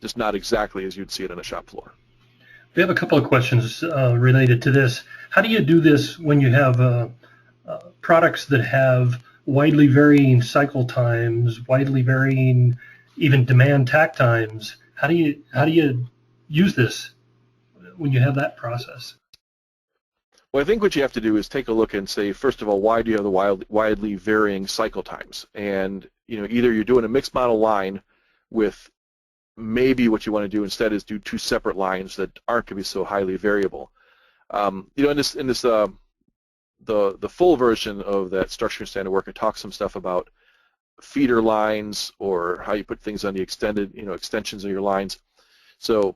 just not exactly as you'd see it on a shop floor. We have a couple of questions related to this. How do you do this when you have products that have widely varying cycle times, widely varying even demand takt times? How do you use this when you have that process? Well, I think what you have to do is take a look and say, first of all, why do you have the widely varying cycle times? And either you're doing a mixed model line with maybe what you want to do instead is do 2 separate lines that aren't going to be so highly variable. In this the full version of that structuring standard work, it talks some stuff about feeder lines or how you put things on the extended, extensions of your lines. So,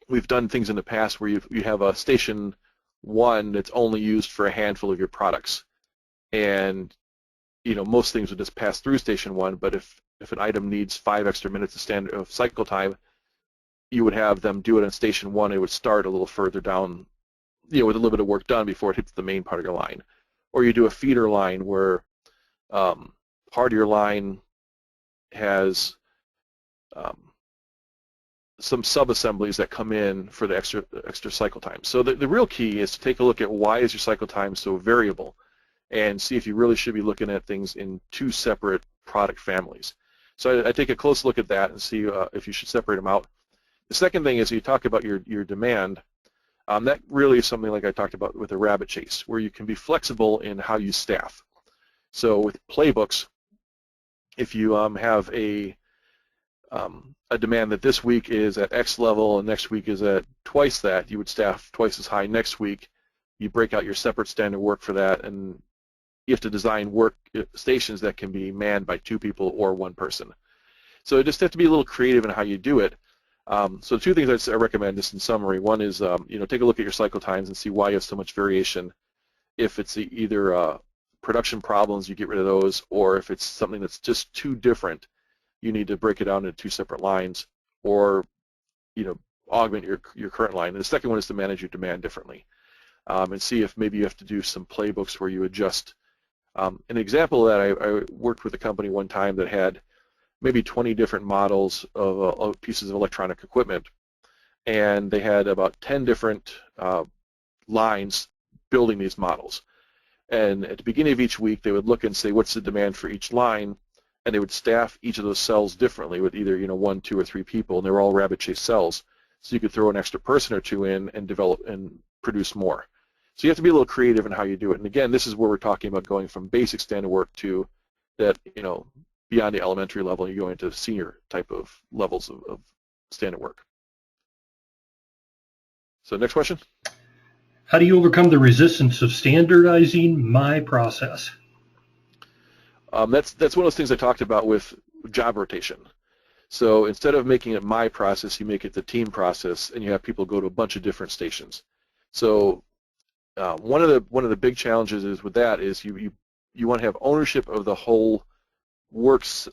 we've done things in the past where you have a station 1 that's only used for a handful of your products, and most things would just pass through station 1. But if an item needs 5 extra minutes of cycle time, you would have them do it on station 1. It would start a little further down, with a little bit of work done before it hits the main part of your line. Or you do a feeder line where part of your line has some sub-assemblies that come in for the extra cycle time. So the real key is to take a look at why is your cycle time so variable, and see if you really should be looking at things in 2 separate product families. So I take a close look at that and see if you should separate them out. The second thing is you talk about your demand. That really is something like I talked about with the rabbit chase, where you can be flexible in how you staff. So with playbooks, if you have a demand that this week is at X level and next week is at twice that, you would staff twice as high next week. You break out your separate standard work for that, and you have to design work stations that can be manned by 2 people or 1 person. So you just have to be a little creative in how you do it. So 2 things I recommend just in summary. One is take a look at your cycle times and see why you have so much variation. If it's either production problems, you get rid of those, or if it's something that's just too different, you need to break it down into 2 separate lines, or augment your current line. And the second one is to manage your demand differently, and see if maybe you have to do some playbooks where you adjust. An example that I worked with a company one time that had maybe 20 different models of pieces of electronic equipment, and they had about 10 different lines building these models. And at the beginning of each week, they would look and say, what's the demand for each line, and they would staff each of those cells differently with either 1, 2, or 3 people, and they were all rabbit chase cells. So you could throw an extra person or 2 in and develop and produce more. So you have to be a little creative in how you do it. And again, this is where we're talking about going from basic standard work to that, beyond the elementary level, you go into senior type of levels of standard work. So next question. How do you overcome the resistance of standardizing my process? That's one of those things I talked about with job rotation. So instead of making it my process, you make it the team process, and you have people go to a bunch of different stations. So one of the big challenges is with that is you want to have ownership of the whole works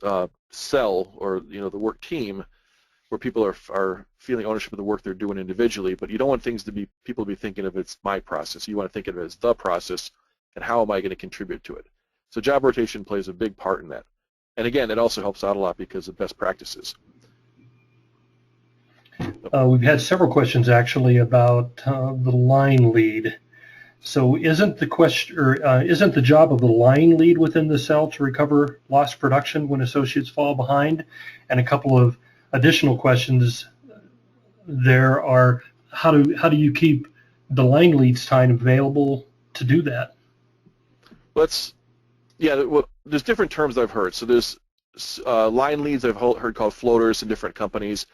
cell, or the work team, where people are feeling ownership of the work they're doing individually. But you don't want people to be thinking of it's my process. You want to think of it as the process, and how am I going to contribute to it? So job rotation plays a big part in that. And again, it also helps out a lot because of best practices. We've had several questions actually about the line lead. So isn't the job of the line lead within the cell to recover lost production when associates fall behind? And a couple of additional questions there are, how do you keep the line lead's time available to do that? There's different terms I've heard. So there's line leads I've heard called floaters in different companies.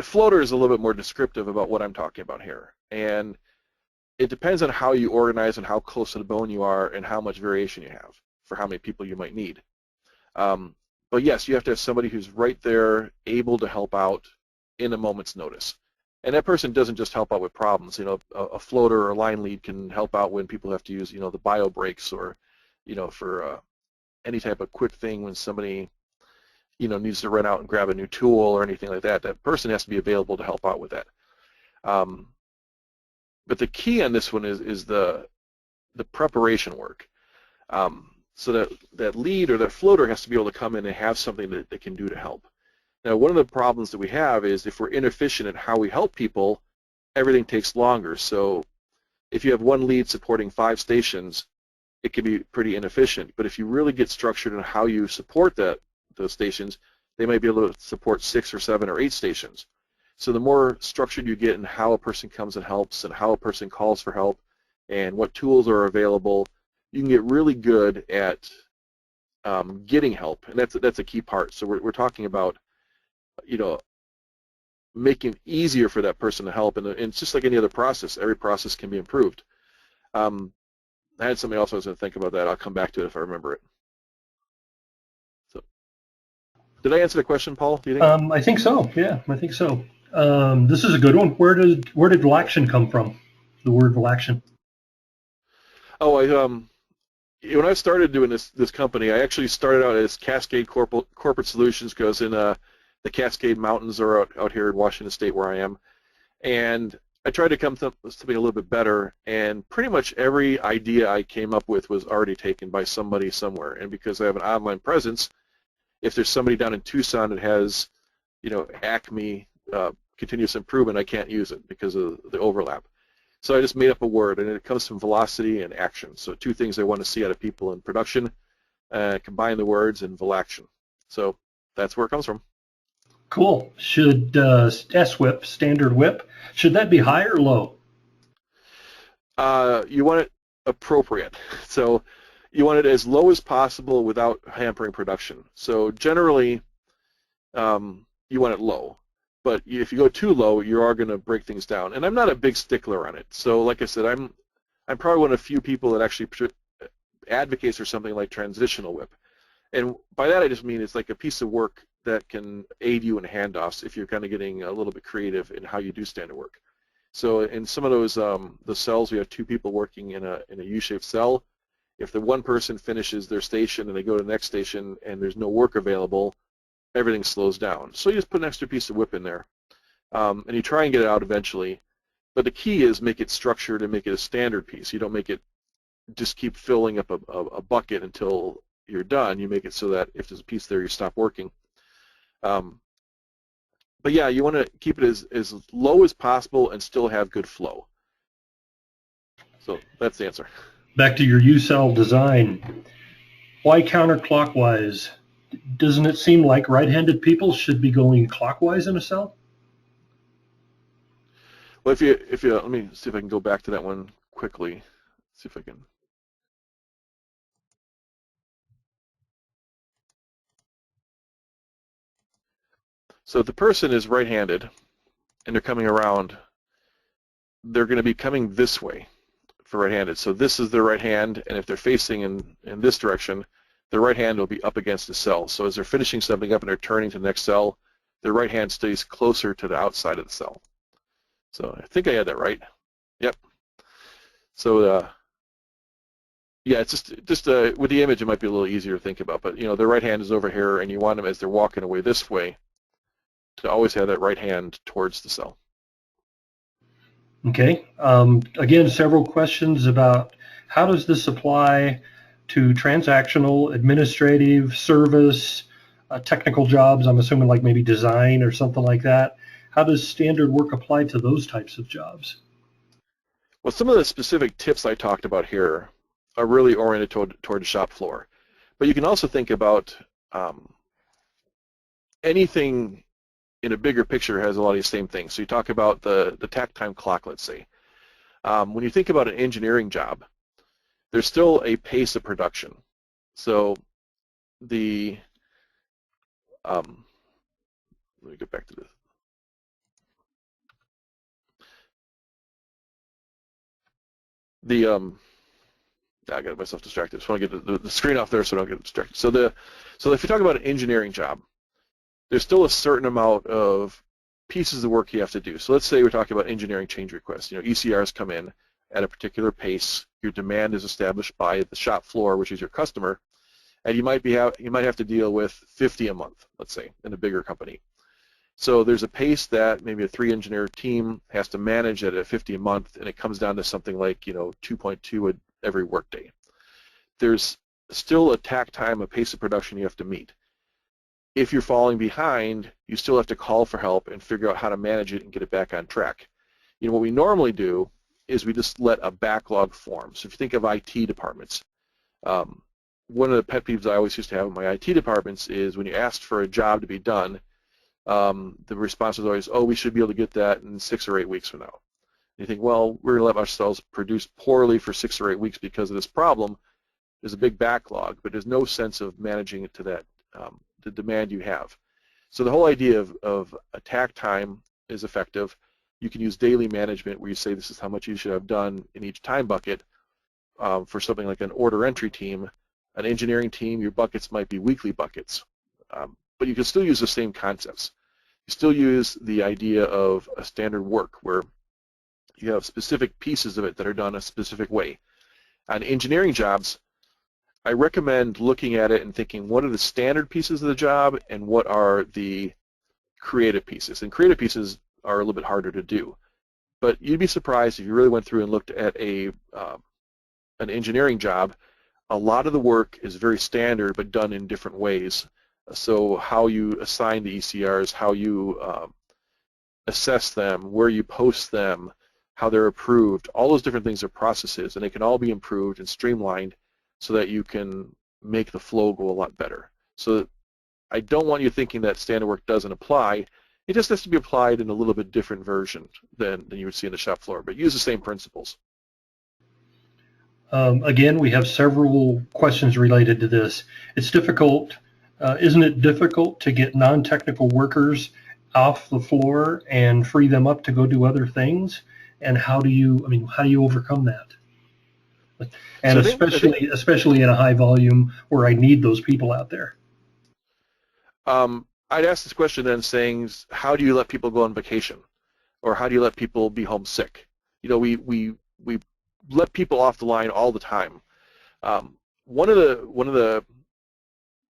Floater is a little bit more descriptive about what I'm talking about here. And it depends on how you organize and how close to the bone you are and how much variation you have for how many people you might need. But yes, you have to have somebody who's right there, able to help out in a moment's notice. And that person doesn't just help out with problems. A floater or a line lead can help out when people have to use, the bio breaks, or, for any type of quick thing when somebody, needs to run out and grab a new tool or anything like that. That person has to be available to help out with that. But the key on this one is the preparation work. So that lead or that floater has to be able to come in and have something that they can do to help. Now, one of the problems that we have is if we're inefficient in how we help people, everything takes longer. So if you have one lead supporting 5 stations, it can be pretty inefficient. But if you really get structured in how you support those stations, they might be able to support 6 or 7 or 8 stations. So the more structured you get in how a person comes and helps and how a person calls for help and what tools are available, you can get really good at getting help, and that's a key part. So we're talking about, making it easier for that person to help, and it's just like any other process. Every process can be improved. I had something else I was going to think about that. I'll come back to it if I remember it. So, did I answer the question, Paul? Do you think? I think so. Yeah, I think so. This is a good one. Where did Valaction come from? The word Valaction. Oh, when I started doing this company, I actually started out as Cascade Corporate Solutions, because in the Cascade Mountains are out here in Washington State where I am, and I tried to come up with something a little bit better, and pretty much every idea I came up with was already taken by somebody somewhere. And because I have an online presence, if there's somebody down in Tucson that has, Acme continuous improvement, I can't use it because of the overlap. So I just made up a word, and it comes from velocity and action. So 2 things I want to see out of people in production. combine the words, and Valaction. So that's where it comes from. Cool. Should SWIP, standard whip, should that be high or low? You want it appropriate. So you want it as low as possible without hampering production. So generally, you want it low. But if you go too low, you are going to break things down. And I'm not a big stickler on it. So like I said, I'm probably one of the few people that actually advocates for something like transitional whip. And by that I just mean it's like a piece of work that can aid you in handoffs if you're kind of getting a little bit creative in how you do standard work. So in some of those the cells, we have two people working in a U-shaped cell. If the one person finishes their station and they go to the next station and there's no work available, everything slows down. So you just put an extra piece of whip in there, and you try and get it out eventually. But the key is make it structured and make it a standard piece. You don't make it just keep filling up a bucket until you're done. You make it so that if there's a piece there, you stop working. But yeah, you want to keep it as low as possible and still have good flow. So that's the answer. Back to your U-cell design. Why counterclockwise? Doesn't it seem like right-handed people should be going clockwise in a cell? Well, if you let me see if I can go back to that one quickly. See if I can. So if the person is right-handed and they're coming around, they're going to be coming this way for right-handed. So this is their right hand, and if they're facing in this direction, their right hand will be up against the cell. So as they're finishing something up and they're turning to the next cell, their right hand stays closer to the outside of the cell. So I think I had that right. Yep. So yeah, it's just with the image, it might be a little easier to think about. But you know, the right hand is over here, and you want them as they're walking away this way to always have that right hand towards the cell. Okay. Again, several questions about how does this apply to transactional, administrative, service, technical jobs. I'm assuming like maybe design or something like that. How does standard work apply to those types of jobs? Well, some of the specific tips I talked about here are really oriented toward the shop floor. But you can also think about anything in a bigger picture has a lot of the same things. So you talk about the takt time clock, let's say. When you think about an engineering job, there's still a pace of production. So the let me get back to this. I got myself distracted. Just want to get the screen off there so I don't get distracted. So if you talk about an engineering job, there's still a certain amount of pieces of work you have to do. So let's say we're talking about engineering change requests. You know, ECRs come in at a particular pace. Your demand is established by the shop floor, which is your customer, and you might have to deal with 50 a month, let's say, in a bigger company. So there's a pace that maybe a 3-engineer team has to manage at a 50 a month, and it comes down to something like 2.2 every workday. There's still a takt time, a pace of production you have to meet. If you're falling behind, you still have to call for help and figure out how to manage it and get it back on track. What we normally do is we just let a backlog form. So if you think of IT departments, one of the pet peeves I always used to have in my IT departments is when you asked for a job to be done, the response was always, oh, we should be able to get that in 6 or 8 weeks from now. And you think, well, we're going to let ourselves produce poorly for 6 or 8 weeks because of this problem. There's a big backlog, but there's no sense of managing it to that the demand you have. So the whole idea of a takt time is effective. You can use daily management where you say this is how much you should have done in each time bucket. For something like an order entry team, an engineering team, your buckets might be weekly buckets. But you can still use the same concepts. You still use the idea of a standard work where you have specific pieces of it that are done a specific way. On engineering jobs, I recommend looking at it and thinking, what are the standard pieces of the job and what are the creative pieces? And creative pieces are a little bit harder to do. But you'd be surprised if you really went through and looked at an engineering job, a lot of the work is very standard but done in different ways. So how you assign the ECRs, how you assess them, where you post them, how they're approved, all those different things are processes, and they can all be improved and streamlined so that you can make the flow go a lot better. So I don't want you thinking that standard work doesn't apply. It just has to be applied in a little bit different version than you would see in the shop floor, but use the same principles. Again, we have several questions related to this. It's difficult, isn't it difficult to get non-technical workers off the floor and free them up to go do other things? And how do you overcome that? And so especially in a high volume where I need those people out there. I'd ask this question then saying, how do you let people go on vacation? Or how do you let people be homesick? You know, we let people off the line all the time. One of the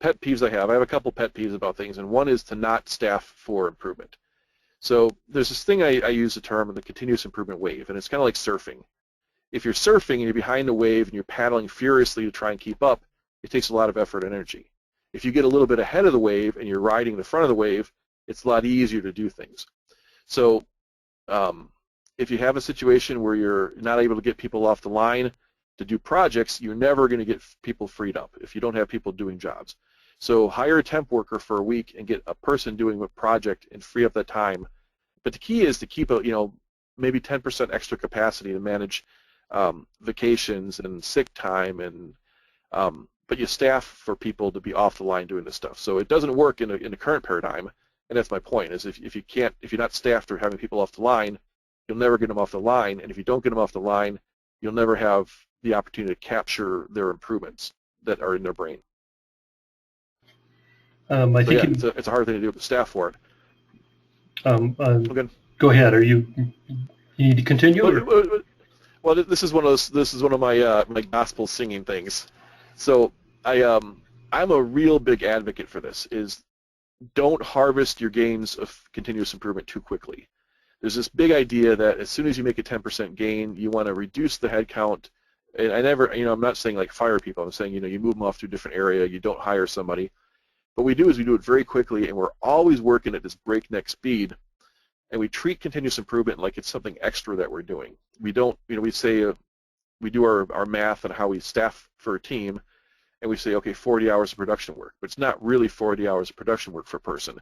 pet peeves I have a couple pet peeves about things, and one is to not staff for improvement. So there's this thing I use the term in the continuous improvement wave, and it's kind of like surfing. If you're surfing and you're behind the wave and you're paddling furiously to try and keep up, it takes a lot of effort and energy. If you get a little bit ahead of the wave and you're riding the front of the wave, it's a lot easier to do things. So if you have a situation where you're not able to get people off the line to do projects, you're never going to get people freed up if you don't have people doing jobs. So hire a temp worker for a week and get a person doing a project and free up that time. But the key is to keep maybe 10% extra capacity to manage vacations and sick time, and but you staff for people to be off the line doing this stuff. So it doesn't work in the current paradigm, and that's my point. Is if you're not staffed or having people off the line, you'll never get them off the line, and if you don't get them off the line, you'll never have the opportunity to capture their improvements that are in their brain. It's a hard thing to do with the staff for it. Okay. Go ahead. You need to continue? Well, this is one of my my gospel singing things. So I'm a real big advocate for this. Is don't harvest your gains of continuous improvement too quickly. There's this big idea that as soon as you make a 10% gain, you want to reduce the head count. And I'm not saying like fire people. I'm saying, you move them off to a different area. You don't hire somebody. What we do is we do it very quickly, and we're always working at this breakneck speed. And we treat continuous improvement like it's something extra that we're doing. We don't, we say we do our math on how we staff for a team, and we say, okay, 40 hours of production work. But it's not really 40 hours of production work for a person.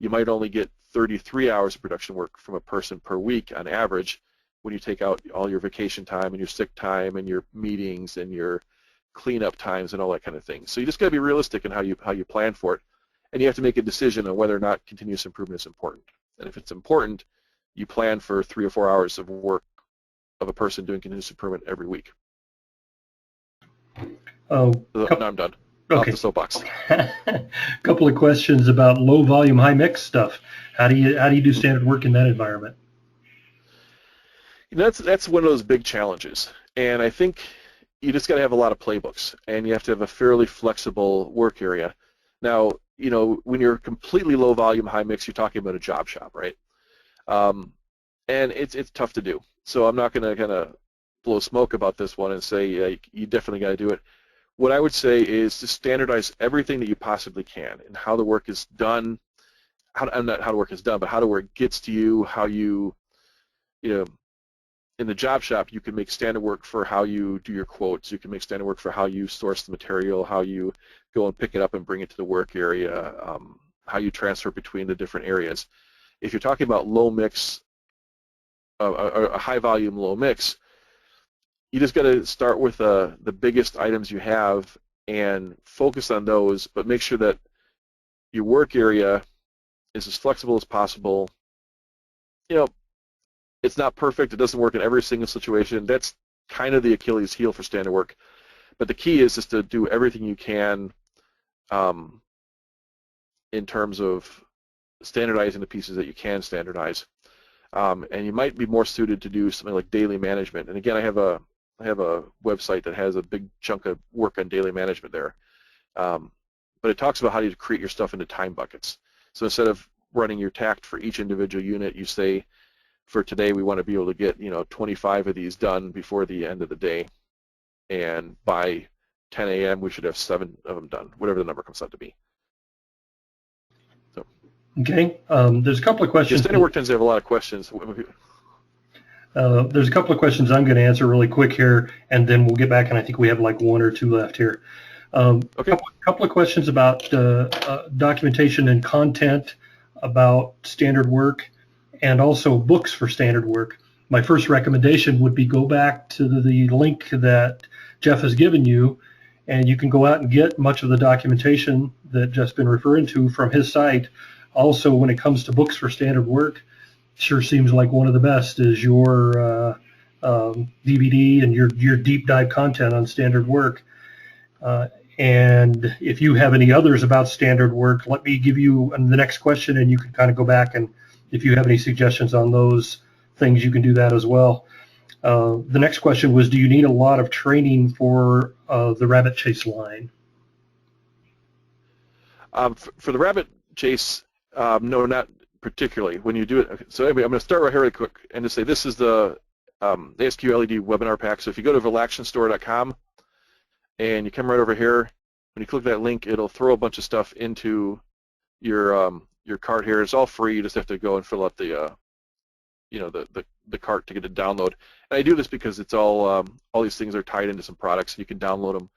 You might only get 33 hours of production work from a person per week on average when you take out all your vacation time and your sick time and your meetings and your cleanup times and all that kind of thing. So you just got to be realistic in how you plan for it, and you have to make a decision on whether or not continuous improvement is important. And if it's important, you plan for 3 or 4 hours of work of a person doing continuous improvement every week. Now I'm done. Okay. Off the soapbox. Couple of questions about low volume, high mix stuff. How do you do standard work in that environment? That's one of those big challenges, and I think you just got to have a lot of playbooks, and you have to have a fairly flexible work area. Now, when you're completely low volume, high mix, you're talking about a job shop, right? And it's tough to do. So I'm not going to kind of blow smoke about this one and say you definitely got to do it. What I would say is to standardize everything that you possibly can and how the work is done. Not how the work is done, but how the work gets to you. How you in the job shop, you can make standard work for how you do your quotes. You can make standard work for how you source the material, how you go and pick it up and bring it to the work area, how you transfer between the different areas. If you're talking about low mix, a high volume low mix, you just got to start with the biggest items you have and focus on those, but make sure that your work area is as flexible as possible. It's not perfect. It doesn't work in every single situation. That's kind of the Achilles heel for standard work. But the key is just to do everything you can in terms of standardizing the pieces that you can standardize. And you might be more suited to do something like daily management. And again, I have a website that has a big chunk of work on daily management there. But it talks about how you create your stuff into time buckets. So instead of running your TACT for each individual unit, you say, for today, we want to be able to get 25 of these done before the end of the day, and by 10 a.m. we should have 7 of them done, whatever the number comes out to be. So. Okay, there's a couple of questions. Standard work tends to have a lot of questions. There's a couple of questions I'm going to answer really quick here, and then we'll get back, and I think we have like 1 or 2 left here. Okay. Couple of questions about documentation and content about standard work, and also books for standard work. My first recommendation would be go back to the link that Jeff has given you, and you can go out and get much of the documentation that Jeff's been referring to from his site. Also, when it comes to books for standard work, sure seems like one of the best is your DVD and your deep dive content on standard work. And if you have any others about standard work, let me give you the next question, and you can kind of go back, and if you have any suggestions on those things, you can do that as well. The next question was, do you need a lot of training for the rabbit chase line? For the rabbit chase, no, not particularly. When you do it, so anyway, I'm going to start right here really quick and just say this is the ASQ LED webinar pack. So if you go to velactionstore.com and you come right over here, when you click that link, it'll throw a bunch of stuff into your cart here. It's all free. You just have to go and fill out the the cart to get a download. And I do this because it's all these things are tied into some products. You can download them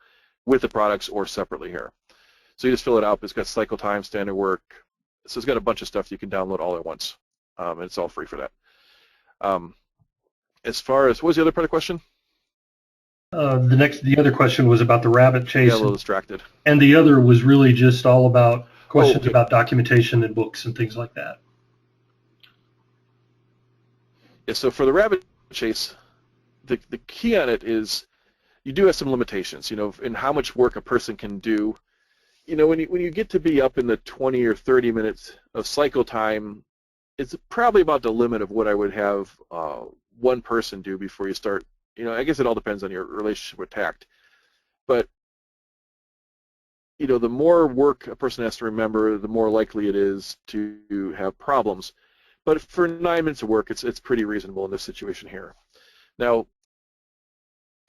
with the products or separately here. So you just fill it out. It's got cycle time, standard work. So it's got a bunch of stuff you can download all at once, and it's all free for that. As far as, what was the other part of the question? The other question was about the rabbit chase. Yeah, a little distracted. And the other was really just all about questions about documentation and books and things like that. Yeah, so for the rabbit chase, the key on it is you do have some limitations, in how much work a person can do. When you get to be up in the 20 or 30 minutes of cycle time, it's probably about the limit of what I would have one person do before you start. I guess it all depends on your relationship with tact. But, the more work a person has to remember, the more likely it is to have problems. But for 9 minutes of work, it's pretty reasonable in this situation here. Now,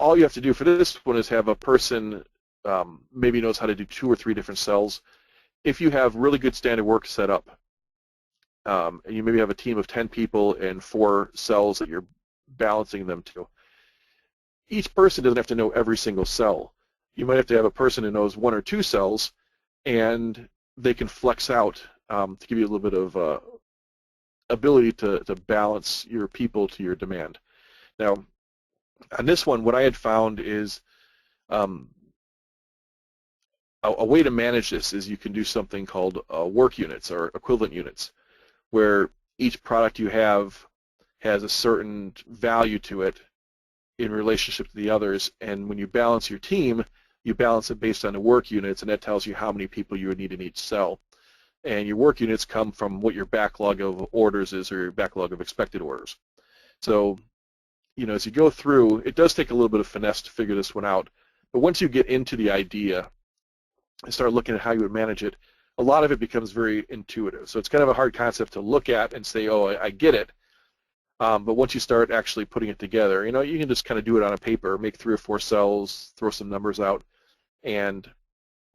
all you have to do for this one is have a person maybe knows how to do 2 or 3 different cells. If you have really good standard work set up, and you maybe have a team of 10 people and 4 cells that you're balancing them to, each person doesn't have to know every single cell. You might have to have a person who knows 1 or 2 cells, and they can flex out to give you a little bit of ability to balance your people to your demand. Now, on this one, what I had found is a way to manage this is you can do something called work units or equivalent units, where each product you have has a certain value to it in relationship to the others, and when you balance your team, you balance it based on the work units, and that tells you how many people you would need in each cell. And your work units come from what your backlog of orders is or your backlog of expected orders. So, as you go through, it does take a little bit of finesse to figure this one out, but once you get into the idea and start looking at how you would manage it, a lot of it becomes very intuitive. So it's kind of a hard concept to look at and say, oh, I get it. But once you start actually putting it together, you can just kind of do it on a paper, make 3 or 4 cells, throw some numbers out, and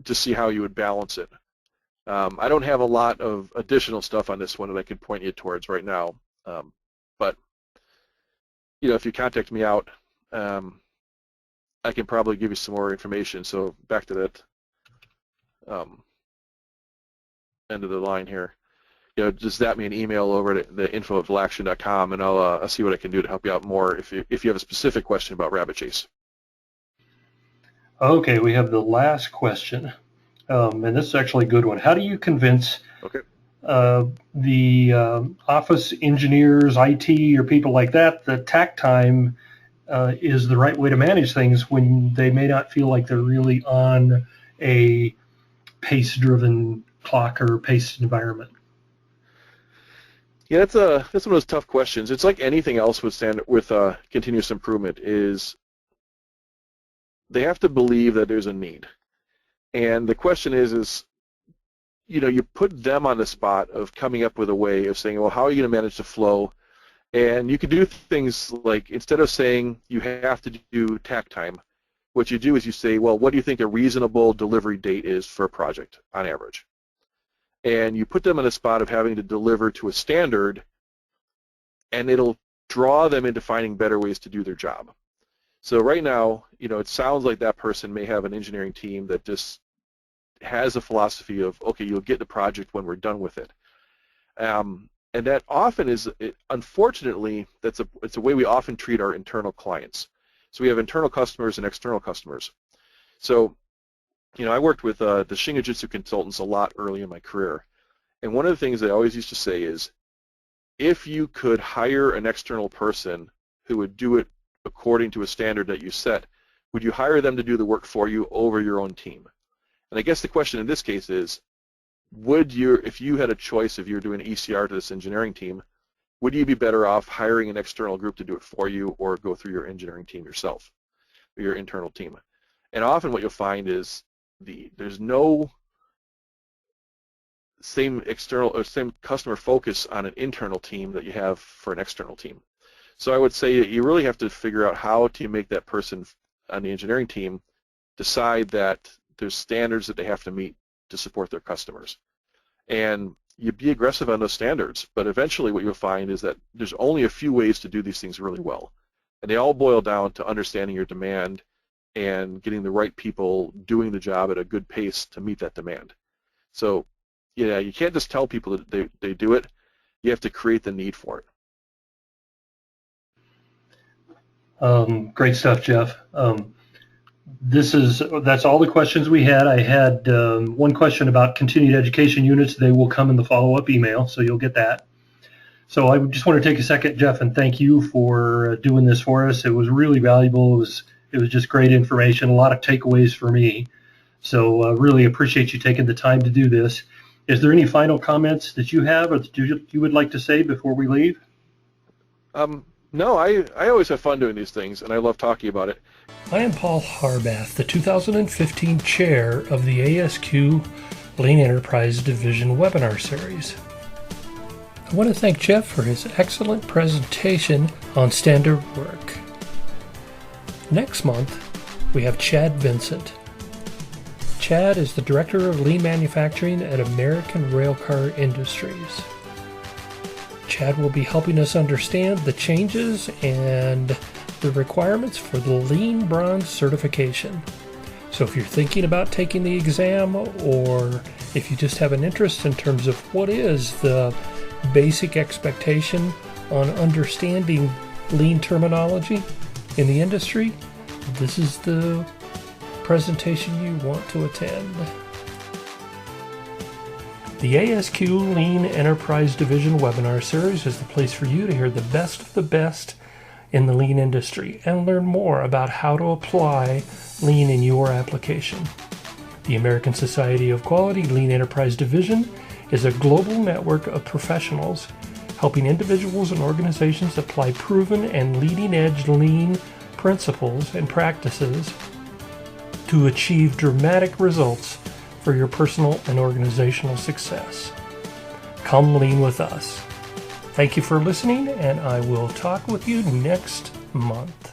just see how you would balance it. I don't have a lot of additional stuff on this one that I could point you towards right now. But, if you contact me out, I can probably give you some more information. So back to that end of the line here. Just zap me an email over at the info@velaction.com, and I'll see what I can do to help you out more if you have a specific question about rabbit chase. Okay, we have the last question, and this is actually a good one. How do you convince the office engineers, IT, or people like that tact time is the right way to manage things when they may not feel like they're really on a pace-driven clock or paced environment? Yeah, that's one of those tough questions. It's like anything else with continuous improvement is they have to believe that there's a need. And the question is you put them on the spot of coming up with a way of saying, well, how are you going to manage the flow? And you can do things like, instead of saying you have to do tact time, what you do is you say, well, what do you think a reasonable delivery date is for a project on average? And you put them in a spot of having to deliver to a standard, and it'll draw them into finding better ways to do their job. So right now, it sounds like that person may have an engineering team that just has a philosophy of, okay, you'll get the project when we're done with it. And that often is, unfortunately, it's a way we often treat our internal clients. So we have internal customers and external customers. So, I worked with the Shingijutsu consultants a lot early in my career. And one of the things they always used to say is, if you could hire an external person who would do it according to a standard that you set, would you hire them to do the work for you over your own team? And I guess the question in this case is, if you had a choice, if you're doing ECR to this engineering team, would you be better off hiring an external group to do it for you, or go through your engineering team yourself, or your internal team? And often what you'll find is there's no same external or same customer focus on an internal team that you have for an external team. So I would say that you really have to figure out how to make that person on the engineering team decide that there's standards that they have to meet to support their customers. And you be aggressive on those standards, but eventually what you'll find is that there's only a few ways to do these things really well. And they all boil down to understanding your demand and getting the right people doing the job at a good pace to meet that demand. So, you can't just tell people that they do it. You have to create the need for it. Great stuff, Jeff. That's all the questions we had. I had one question about continued education units. They will come in the follow-up email, so you'll get that. So I just want to take a second, Jeff, and thank you for doing this for us. It was really valuable. It was just great information, a lot of takeaways for me. So really appreciate you taking the time to do this. Is there any final comments that you have or that you would like to say before we leave? No, I always have fun doing these things, and I love talking about it. I am Paul Harbath, the 2015 chair of the ASQ Lean Enterprise Division webinar series. I want to thank Jeff for his excellent presentation on standard work. Next month, we have Chad Vincent. Chad is the Director of Lean Manufacturing at American Railcar Industries. Chad will be helping us understand the changes and the requirements for the Lean Bronze certification. So if you're thinking about taking the exam, or if you just have an interest in terms of what is the basic expectation on understanding Lean terminology in the industry, this is the presentation you want to attend. The ASQ Lean Enterprise Division webinar series is the place for you to hear the best of the best in the Lean industry and learn more about how to apply Lean in your application. The American Society of Quality Lean Enterprise Division is a global network of professionals helping individuals and organizations apply proven and leading-edge Lean principles and practices to achieve dramatic results for your personal and organizational success. Come lean with us. Thank you for listening, and I will talk with you next month.